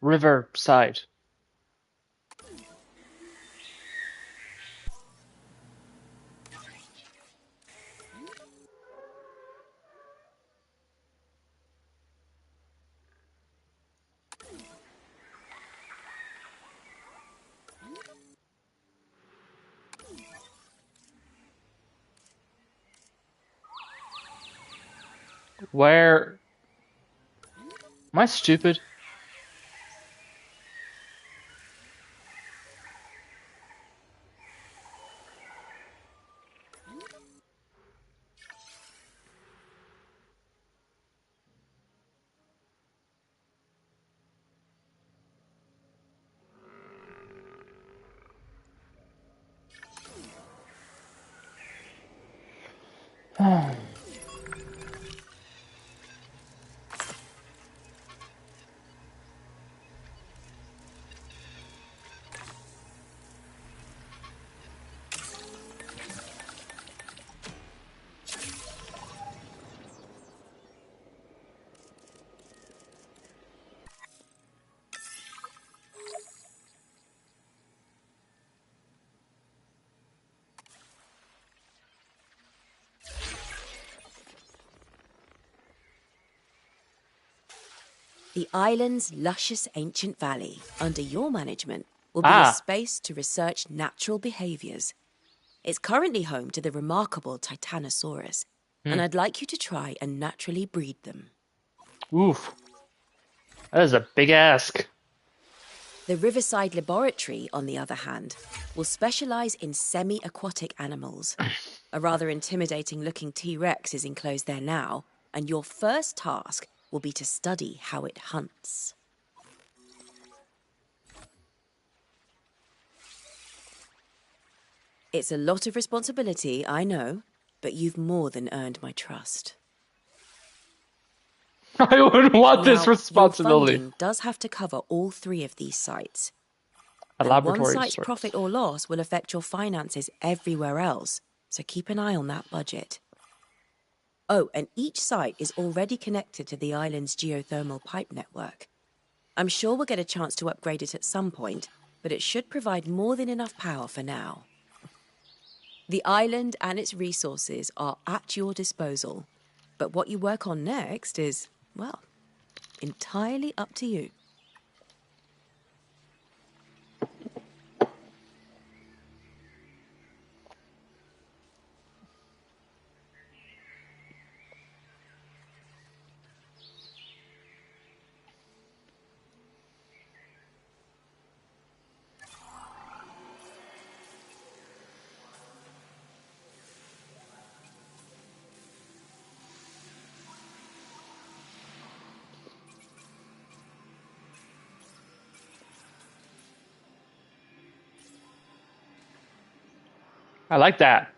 Riverside. Where? Am I stupid? The island's luscious ancient valley, under your management, will be a space to research natural behaviors. It's currently home to the remarkable Titanosaurus, and I'd like you to try and naturally breed them. Oof. That is a big ask. The Riverside Laboratory, on the other hand, will specialize in semi-aquatic animals. A rather intimidating-looking T-Rex is enclosed there now, and your first task will be to study how it hunts. It's a lot of responsibility, I know, but you've more than earned my trust. I wouldn't want this responsibility. Your funding does have to cover all 3 of these sites. And one site's profit or loss will affect your finances everywhere else, so keep an eye on that budget. Oh, and each site is already connected to the island's geothermal pipe network. I'm sure we'll get a chance to upgrade it at some point, but it should provide more than enough power for now. The island and its resources are at your disposal, but what you work on next is, well, entirely up to you. I like that.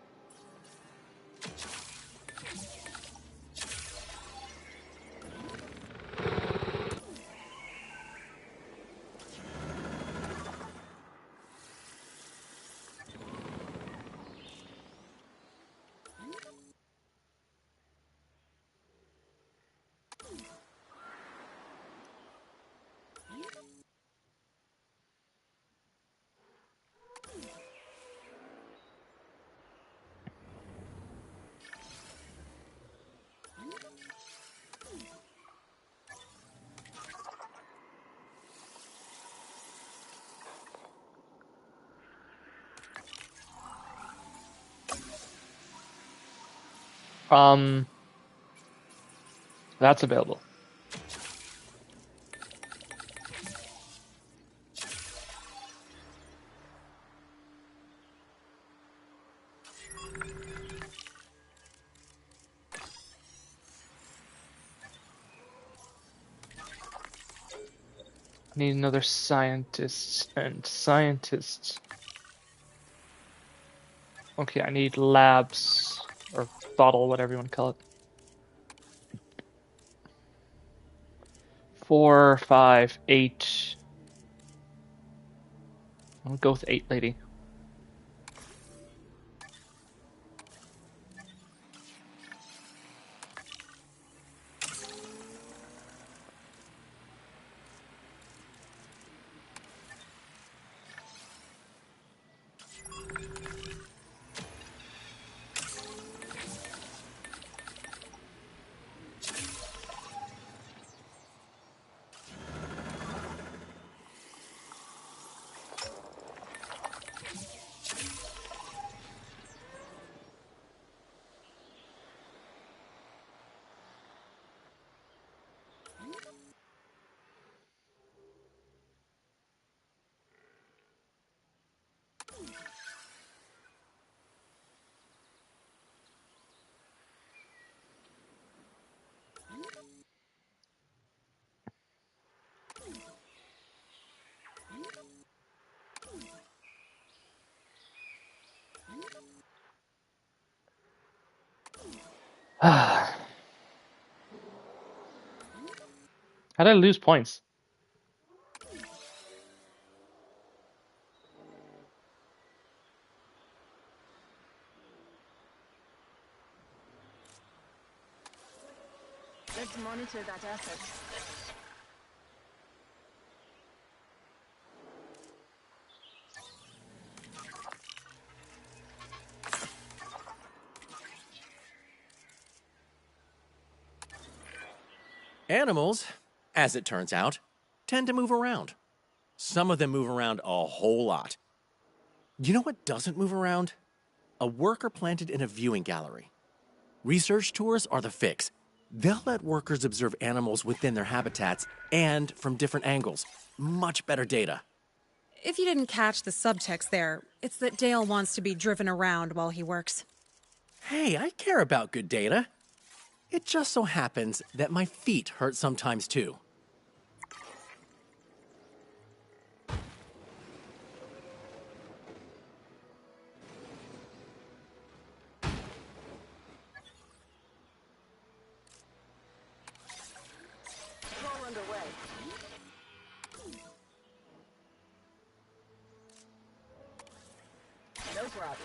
That's available. Need another scientist and scientists. Okay, I need labs or bottle, whatever you want to call it. 4, 5, 8. I'll go with 8, lady. How did I lose points? Let's monitor that asset. Animals, as it turns out, tend to move around. Some of them move around a whole lot. You know what doesn't move around? A worker planted in a viewing gallery. Research tours are the fix. They'll let workers observe animals within their habitats and from different angles. Much better data. If you didn't catch the subtext there, it's that Dale wants to be driven around while he works. Hey, I care about good data. It just so happens that my feet hurt sometimes too. Control underway. No problem.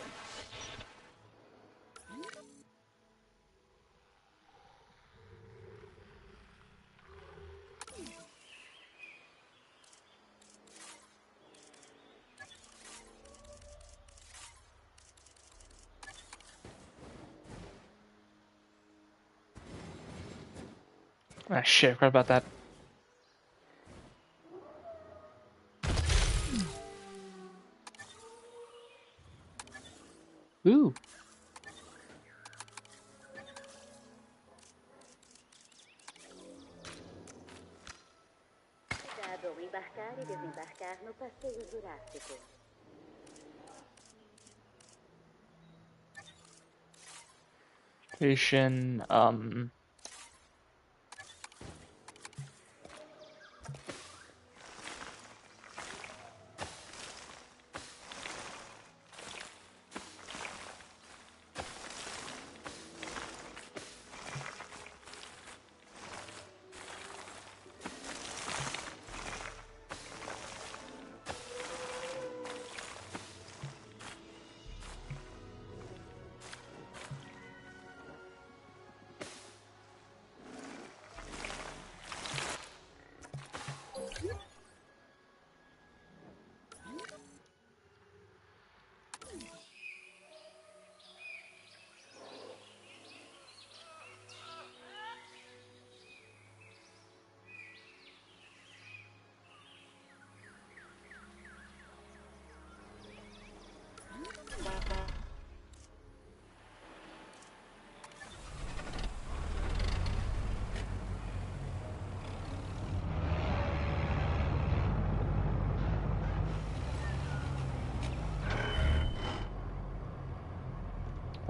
Ah, shit, I forgot about that. Ooh. Cuidado ao embarcar e desembarcar no passeio Jurássico. Station,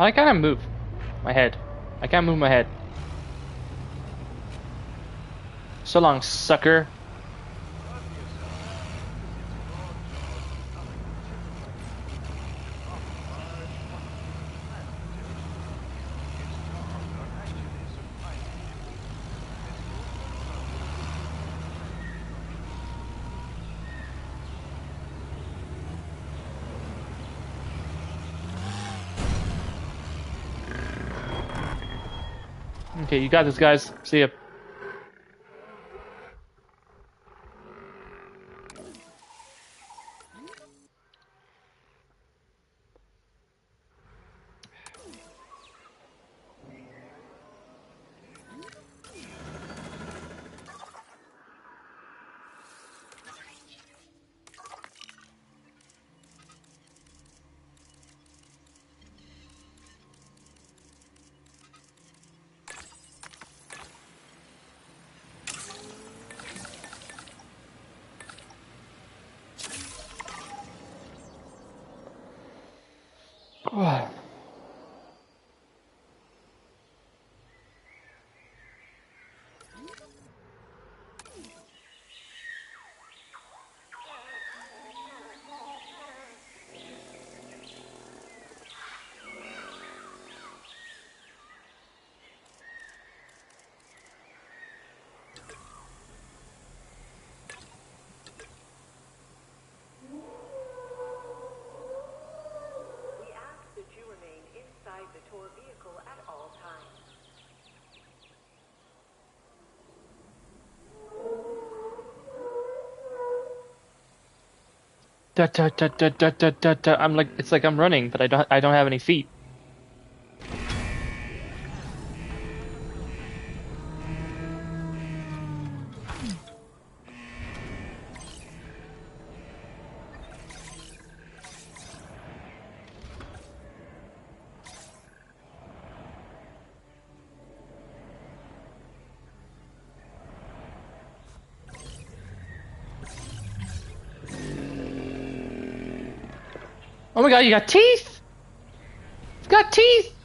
I can't move my head. I can't move my head. So long, sucker. Okay, you got this, guys. See ya. Oh. We ask that you remain inside the tour vehicle at all times. Da, da, da, da, da, da, da, da. I'm like, it's like I'm running, but I don't have any feet. Oh my god, you got teeth? It's got teeth!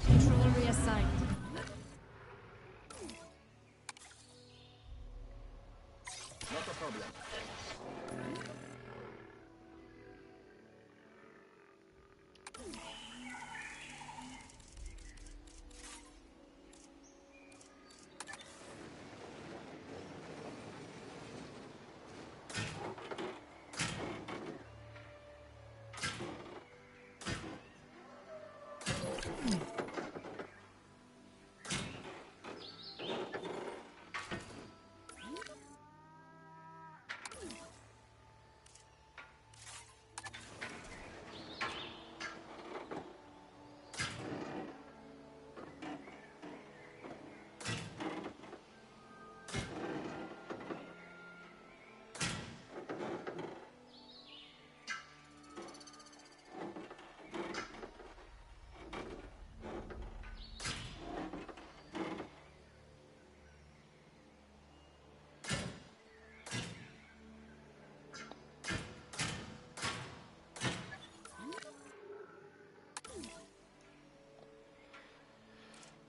Controller reassigned. Not a problem.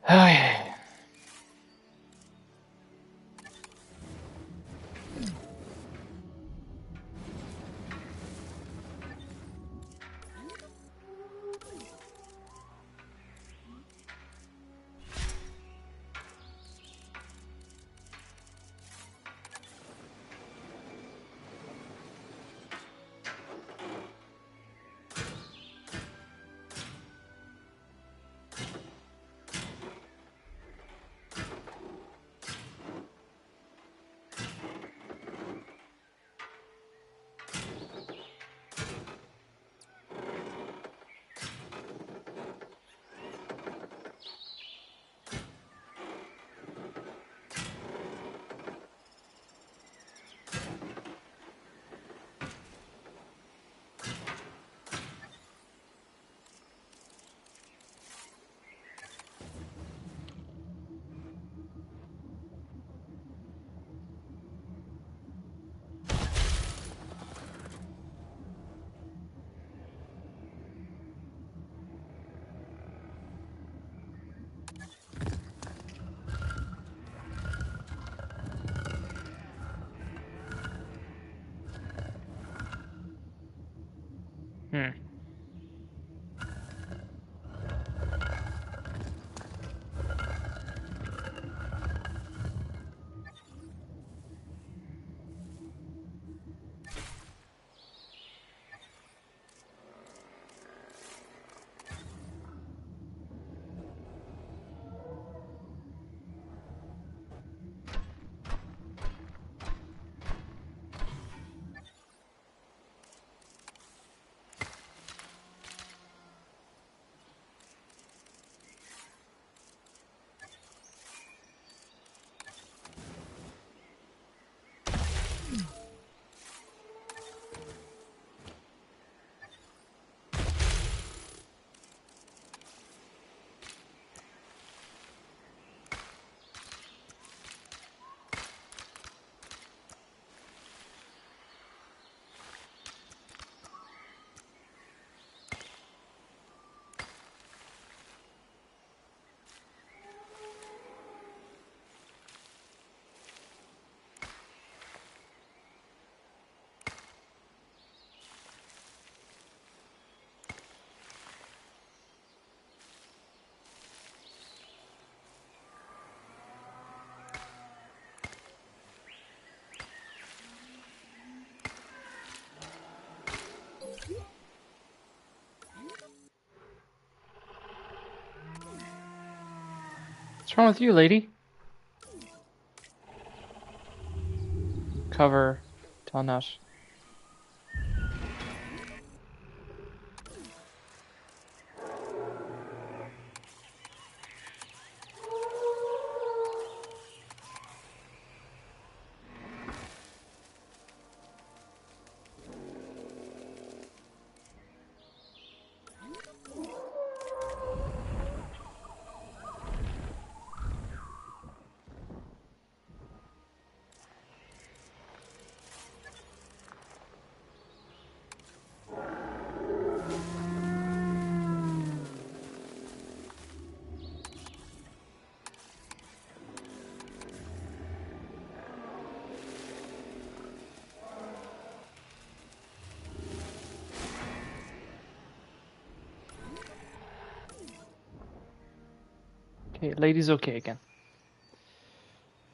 Okay. What's wrong with you, lady? Cover. Tell not. Okay, lady's okay again.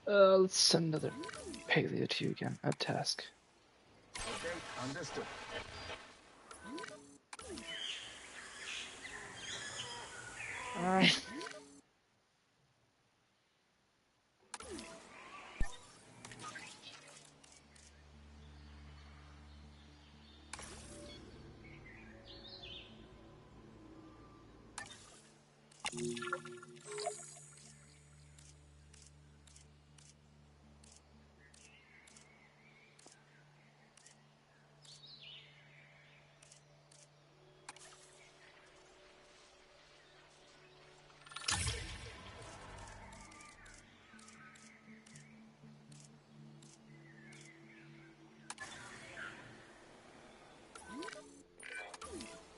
Let's send another paleo to you again. A task. Okay, understood. Alright.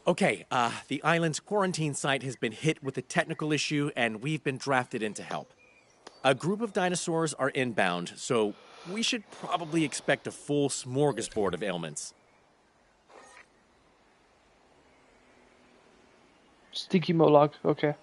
Okay, the island's quarantine site has been hit with a technical issue, and we've been drafted in to help. A group of dinosaurs are inbound, so we should probably expect a full smorgasbord of ailments. Stinky Moloch, okay.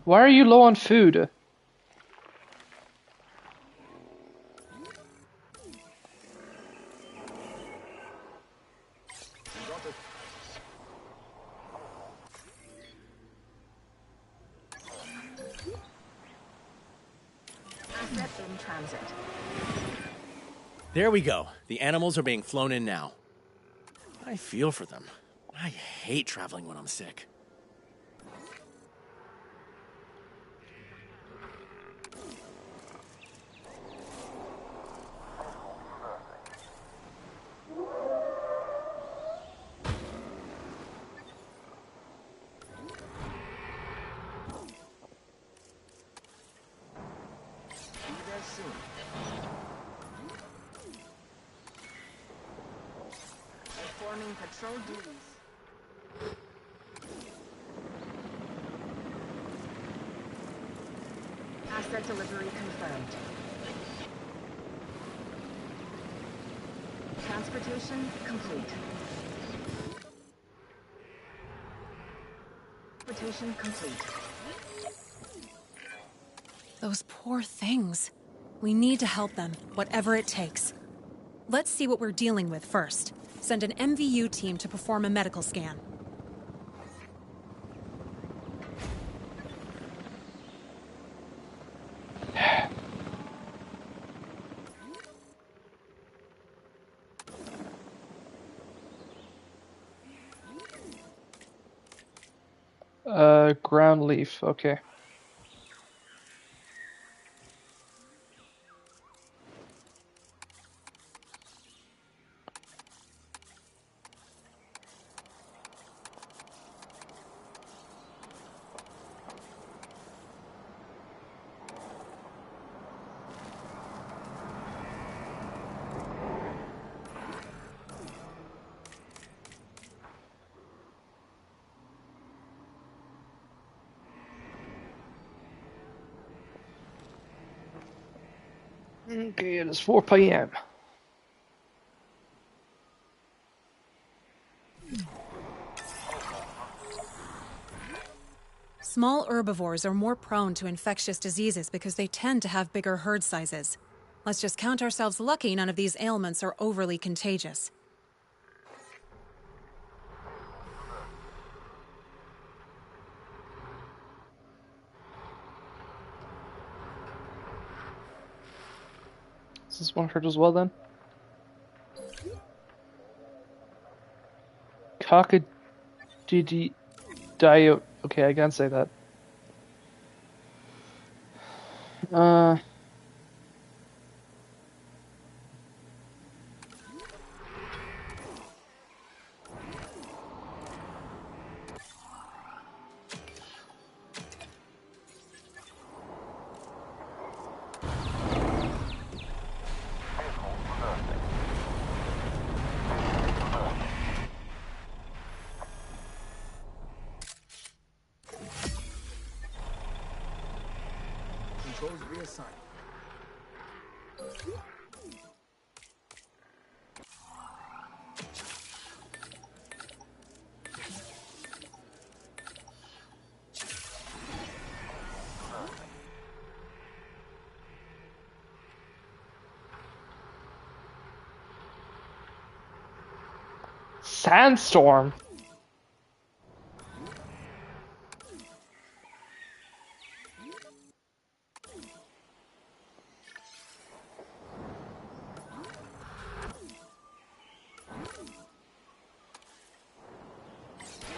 Why are you low on food? Got it. Asset in transit. There we go. The animals are being flown in now. I feel for them. I hate traveling when I'm sick. Be there soon. Performing patrol duties. Asset delivery confirmed. Transportation complete. Transportation complete. Those poor things. We need to help them, whatever it takes. Let's see what we're dealing with first. Send an MVU team to perform a medical scan. Ground leaf, okay. Okay, it is 4 p.m. Small herbivores are more prone to infectious diseases because they tend to have bigger herd sizes. Let's just count ourselves lucky none of these ailments are overly contagious. Is this one hurt as well then? Cockadidi dio. Okay, I can't say that. Controls reassigned. Sandstorm.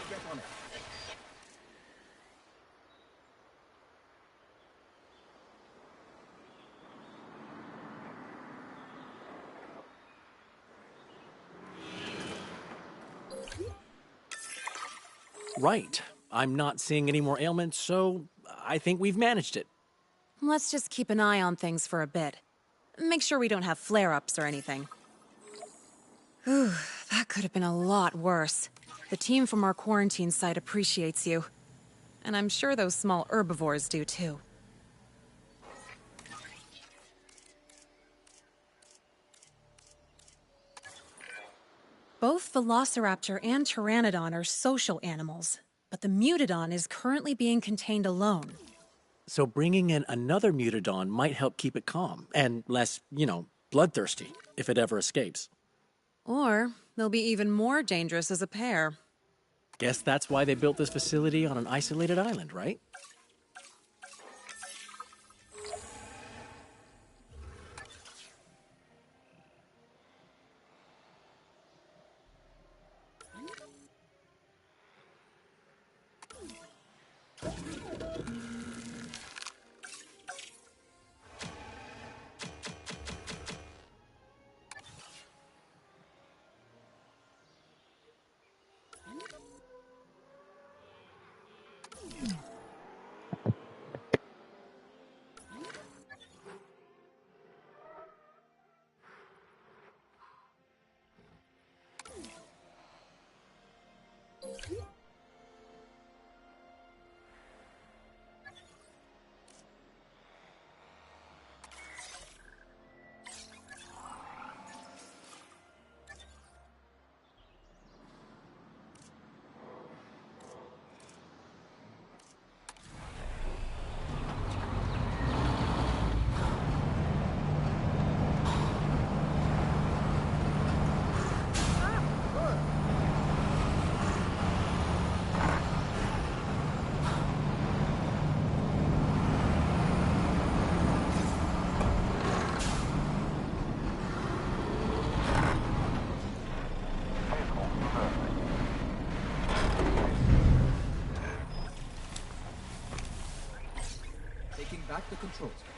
Get on it. Right. I'm not seeing any more ailments, so I think we've managed it. Let's just keep an eye on things for a bit. Make sure we don't have flare-ups or anything. Whew, that could have been a lot worse. The team from our quarantine site appreciates you. And I'm sure those small herbivores do too. Both Velociraptor and Pteranodon are social animals, but the Mutodon is currently being contained alone. So bringing in another Mutodon might help keep it calm, and less, bloodthirsty, if it ever escapes. Or they'll be even more dangerous as a pair. Guess that's why they built this facility on an isolated island, right? controls.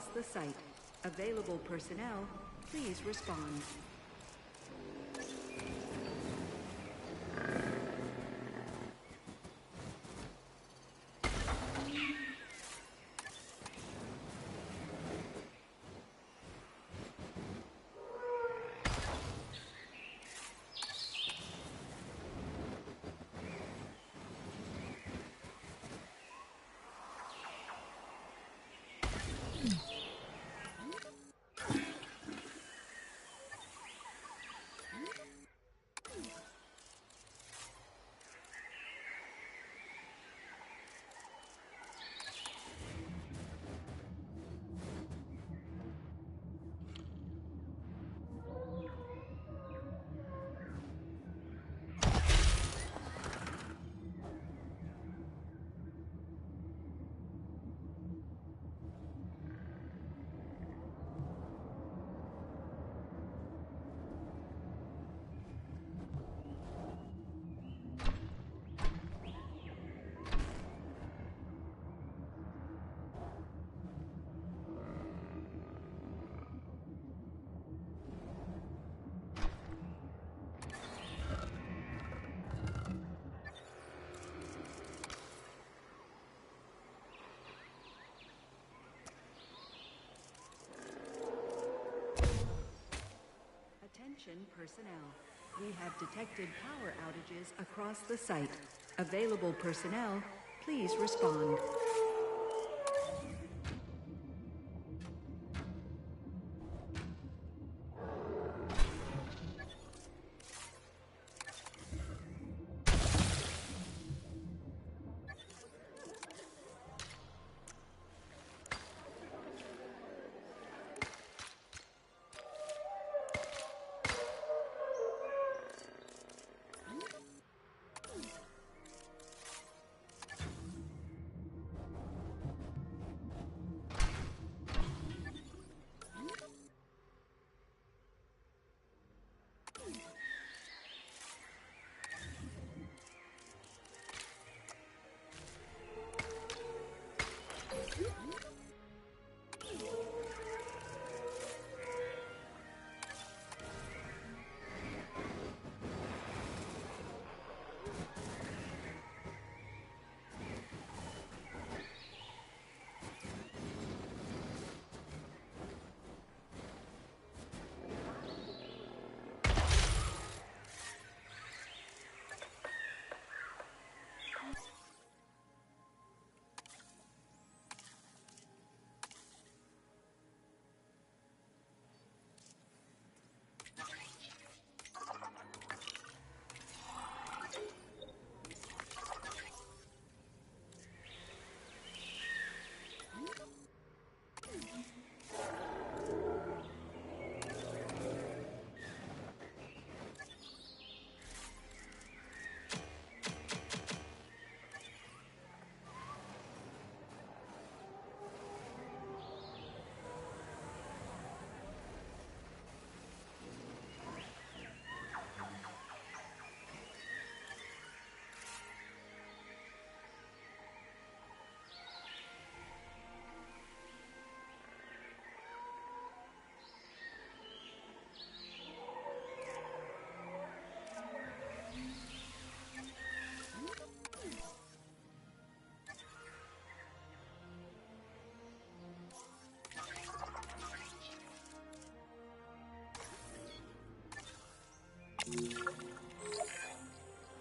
across the site. Available personnel, please respond. Attention personnel. We have detected power outages across the site. Available personnel, please respond.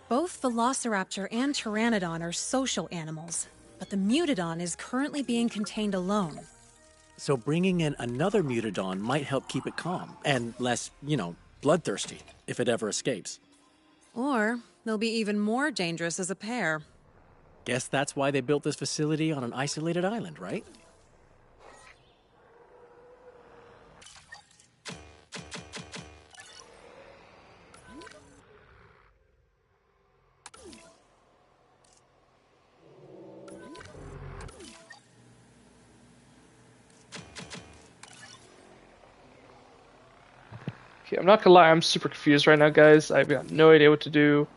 Both Velociraptor and Pteranodon are social animals, but the Mutodon is currently being contained alone. So bringing in another Mutodon might help keep it calm, and less, bloodthirsty, if it ever escapes. Or they'll be even more dangerous as a pair. Guess that's why they built this facility on an isolated island, right? Okay, I'm not gonna lie, I'm super confused right now, guys. I've got no idea what to do.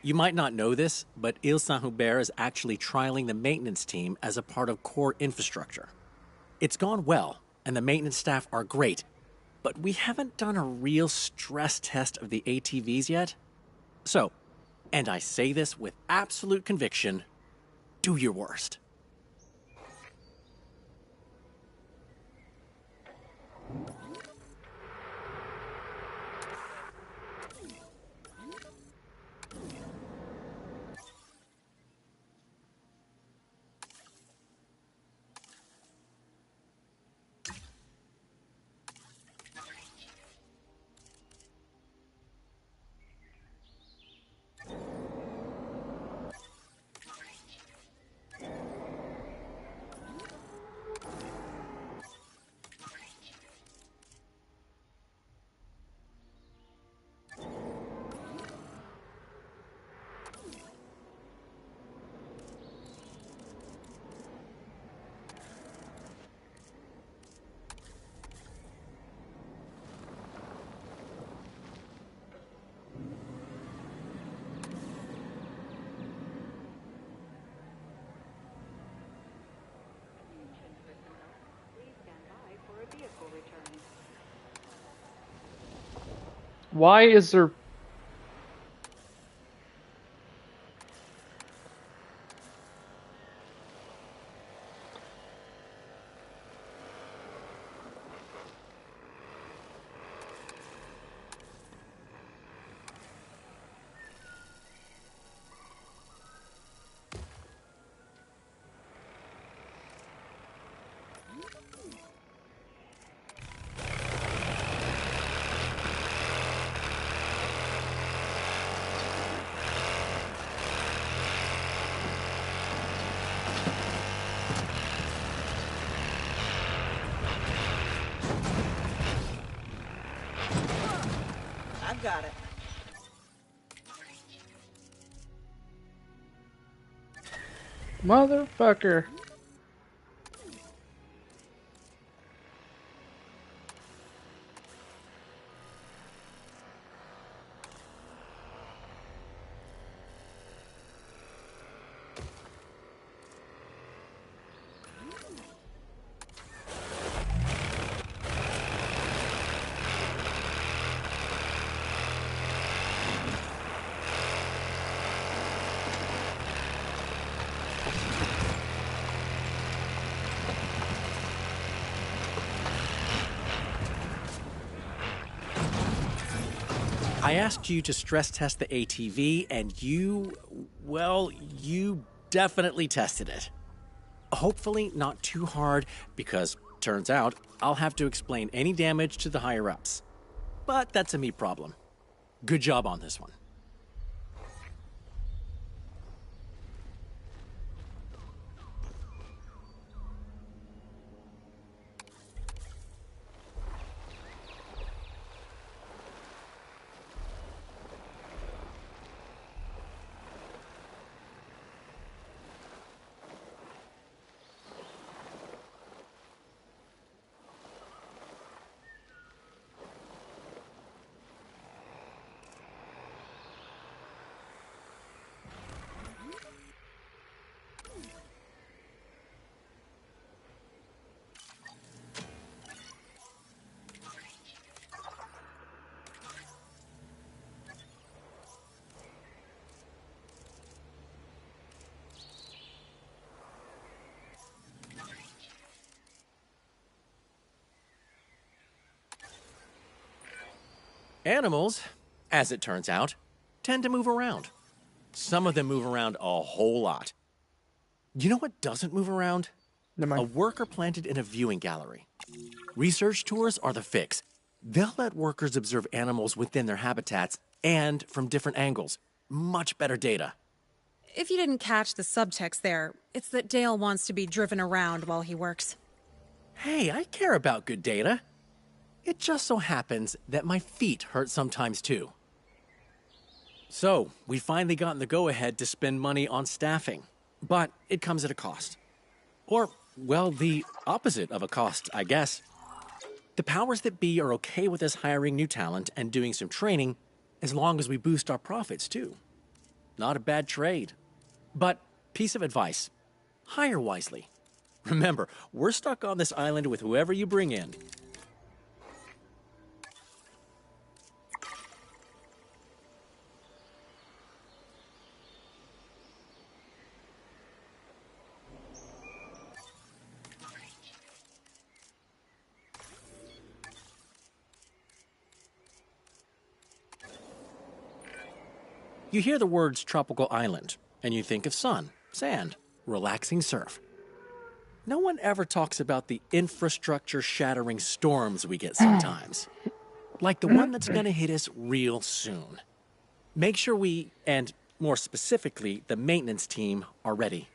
You might not know this, but Ile Saint-Hubert is actually trialing the maintenance team as a part of core infrastructure. It's gone well, and the maintenance staff are great, but we haven't done a real stress test of the ATVs yet. So, and I say this with absolute conviction, do your worst. Why is there... I've got it. Motherfucker. I asked you to stress test the ATV, and you definitely tested it. Hopefully not too hard, because turns out I'll have to explain any damage to the higher-ups. But that's a me problem. Good job on this one. Animals, as it turns out, tend to move around. Some of them move around a whole lot. You know what doesn't move around? A worker planted in a viewing gallery. Research tours are the fix. They'll let workers observe animals within their habitats and from different angles. Much better data. If you didn't catch the subtext there, it's that Dale wants to be driven around while he works. Hey, I care about good data. It just so happens that my feet hurt sometimes too. So, we finally gotten the go-ahead to spend money on staffing. But it comes at a cost. Or, well, the opposite of a cost, I guess. The powers that be are okay with us hiring new talent and doing some training, as long as we boost our profits too. Not a bad trade. But, piece of advice, hire wisely. Remember, we're stuck on this island with whoever you bring in. You hear the words tropical island, and you think of sun, sand, relaxing surf. No one ever talks about the infrastructure-shattering storms we get sometimes. Like the one that's gonna hit us real soon. Make sure we, and more specifically, the maintenance team, are ready.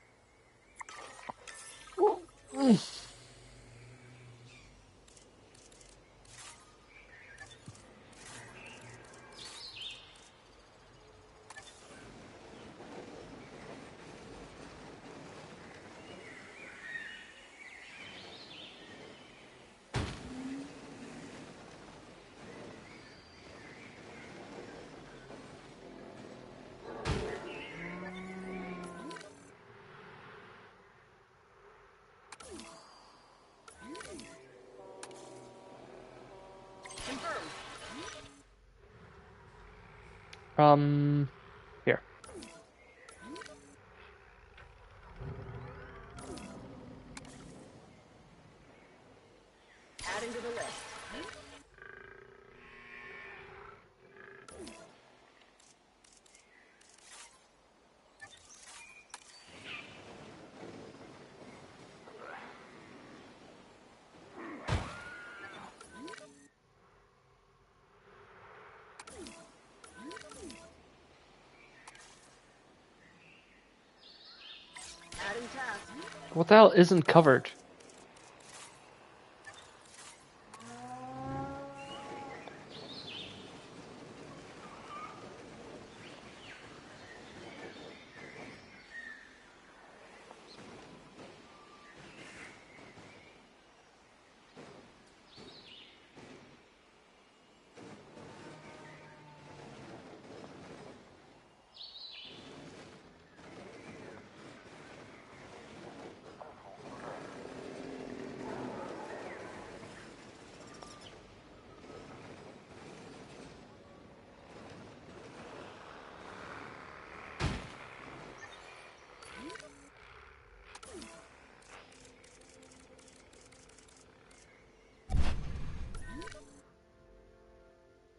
Here. Adding to the list. Adding task. What the hell isn't covered?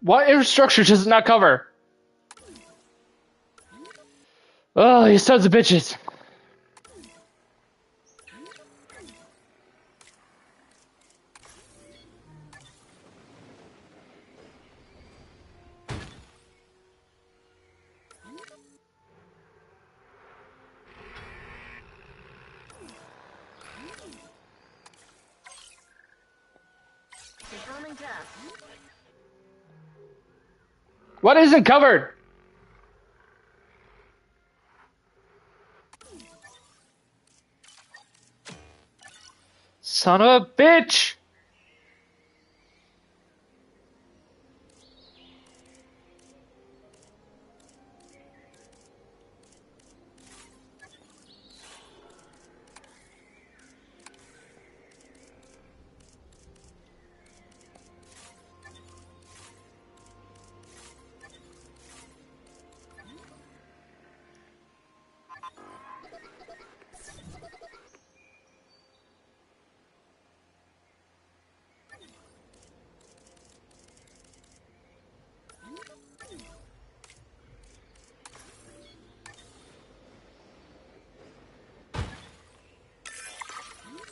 What infrastructure does it not cover? Oh, you sons of bitches. Confirming task. What isn't covered? Son of a bitch!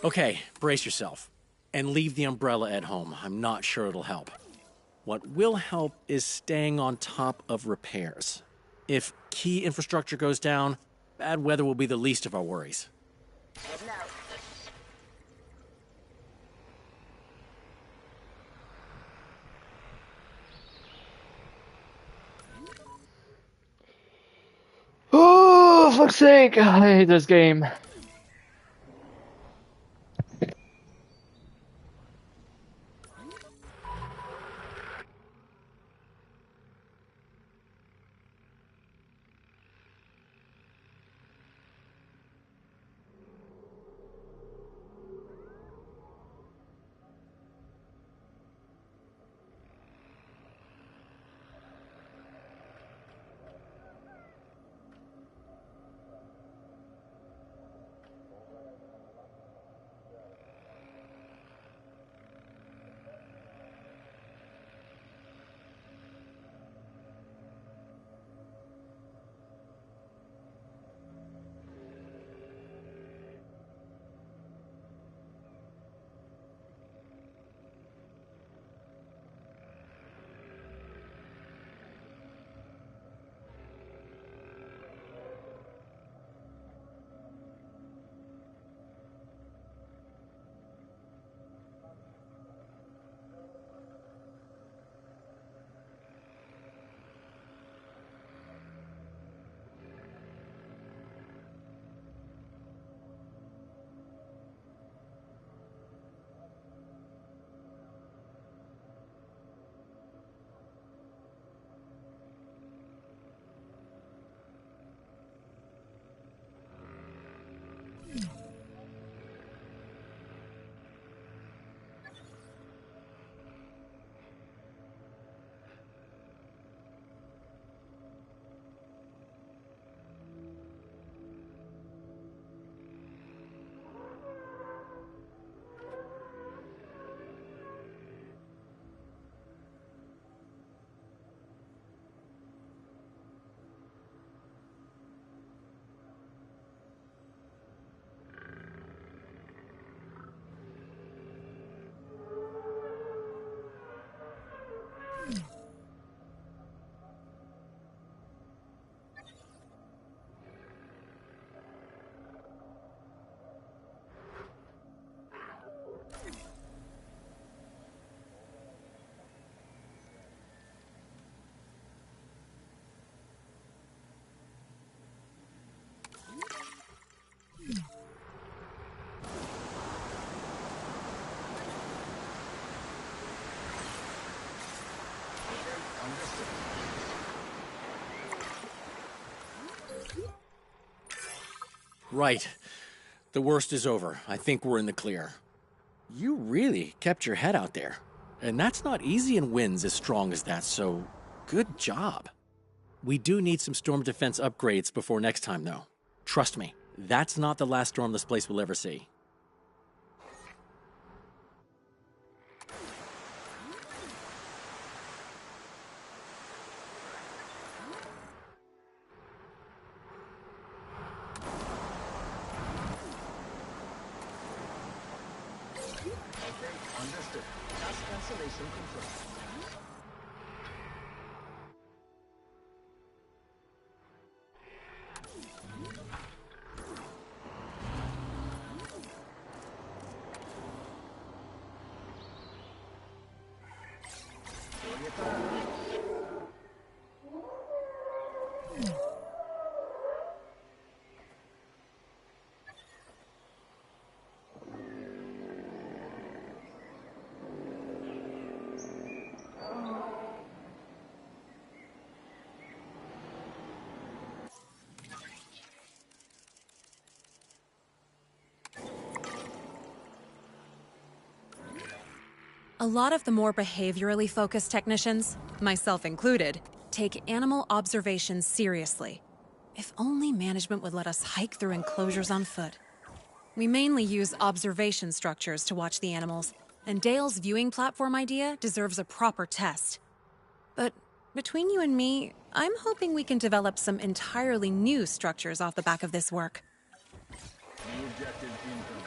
Okay, brace yourself. And leave the umbrella at home. I'm not sure it'll help. What will help is staying on top of repairs. If key infrastructure goes down, bad weather will be the least of our worries. Heading out. Oh, fuck's sake! I hate this game. Right. The worst is over. I think we're in the clear. You really kept your head out there. And that's not easy in winds as strong as that, so good job. We do need some storm defense upgrades before next time, though. Trust me, that's not the last storm this place will ever see. Understood. Task cancellation confirmed. A lot of the more behaviorally focused technicians, myself included, take animal observations seriously. If only management would let us hike through enclosures on foot. We mainly use observation structures to watch the animals, and Dale's viewing platform idea deserves a proper test. But between you and me, I'm hoping we can develop some entirely new structures off the back of this work. New objective incoming.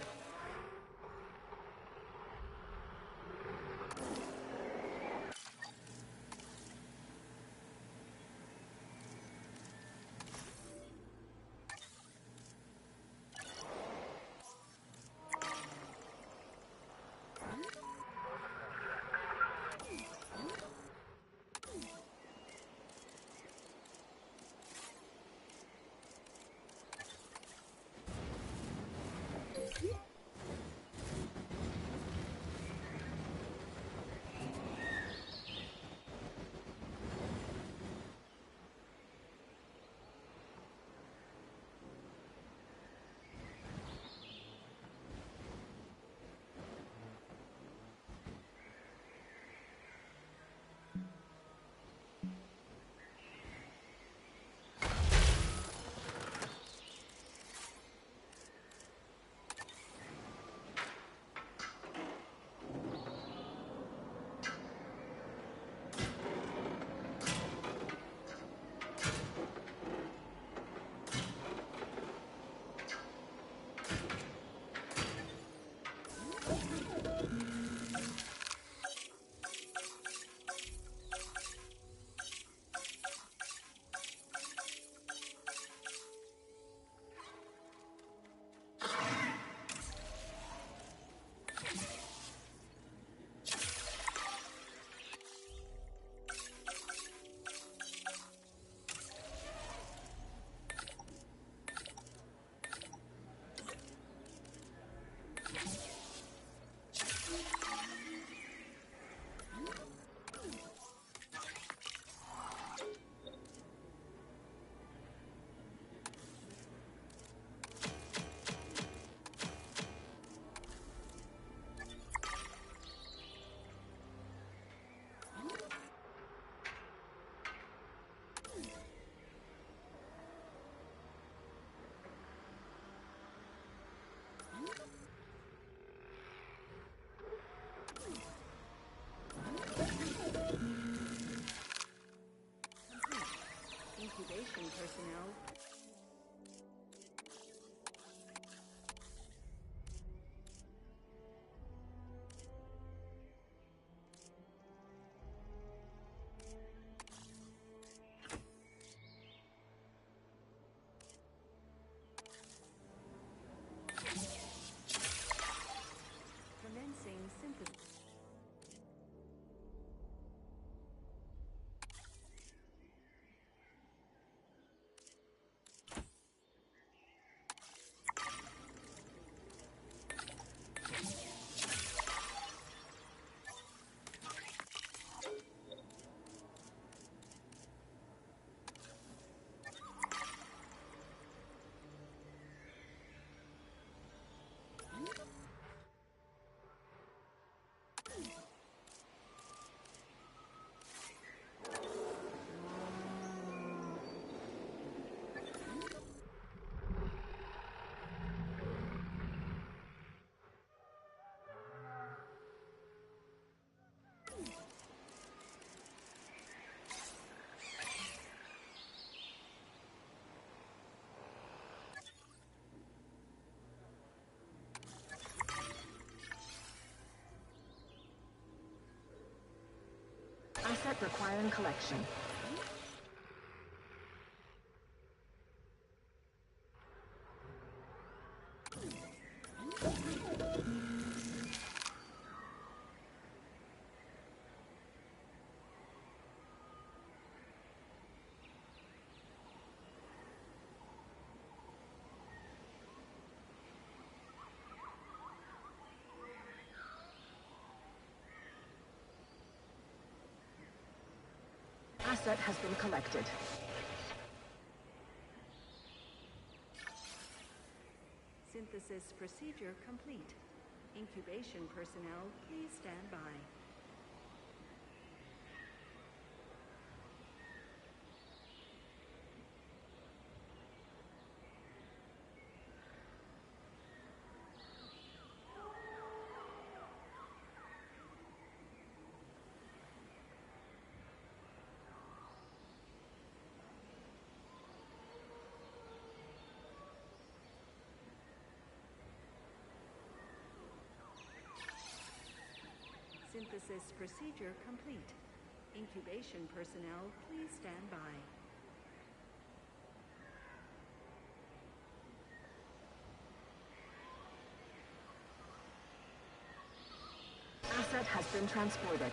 Asset requiring collection. Asset has been collected. Synthesis procedure complete. Incubation personnel, please stand by. Synthesis procedure complete. Incubation personnel, please stand by. Asset has been transported.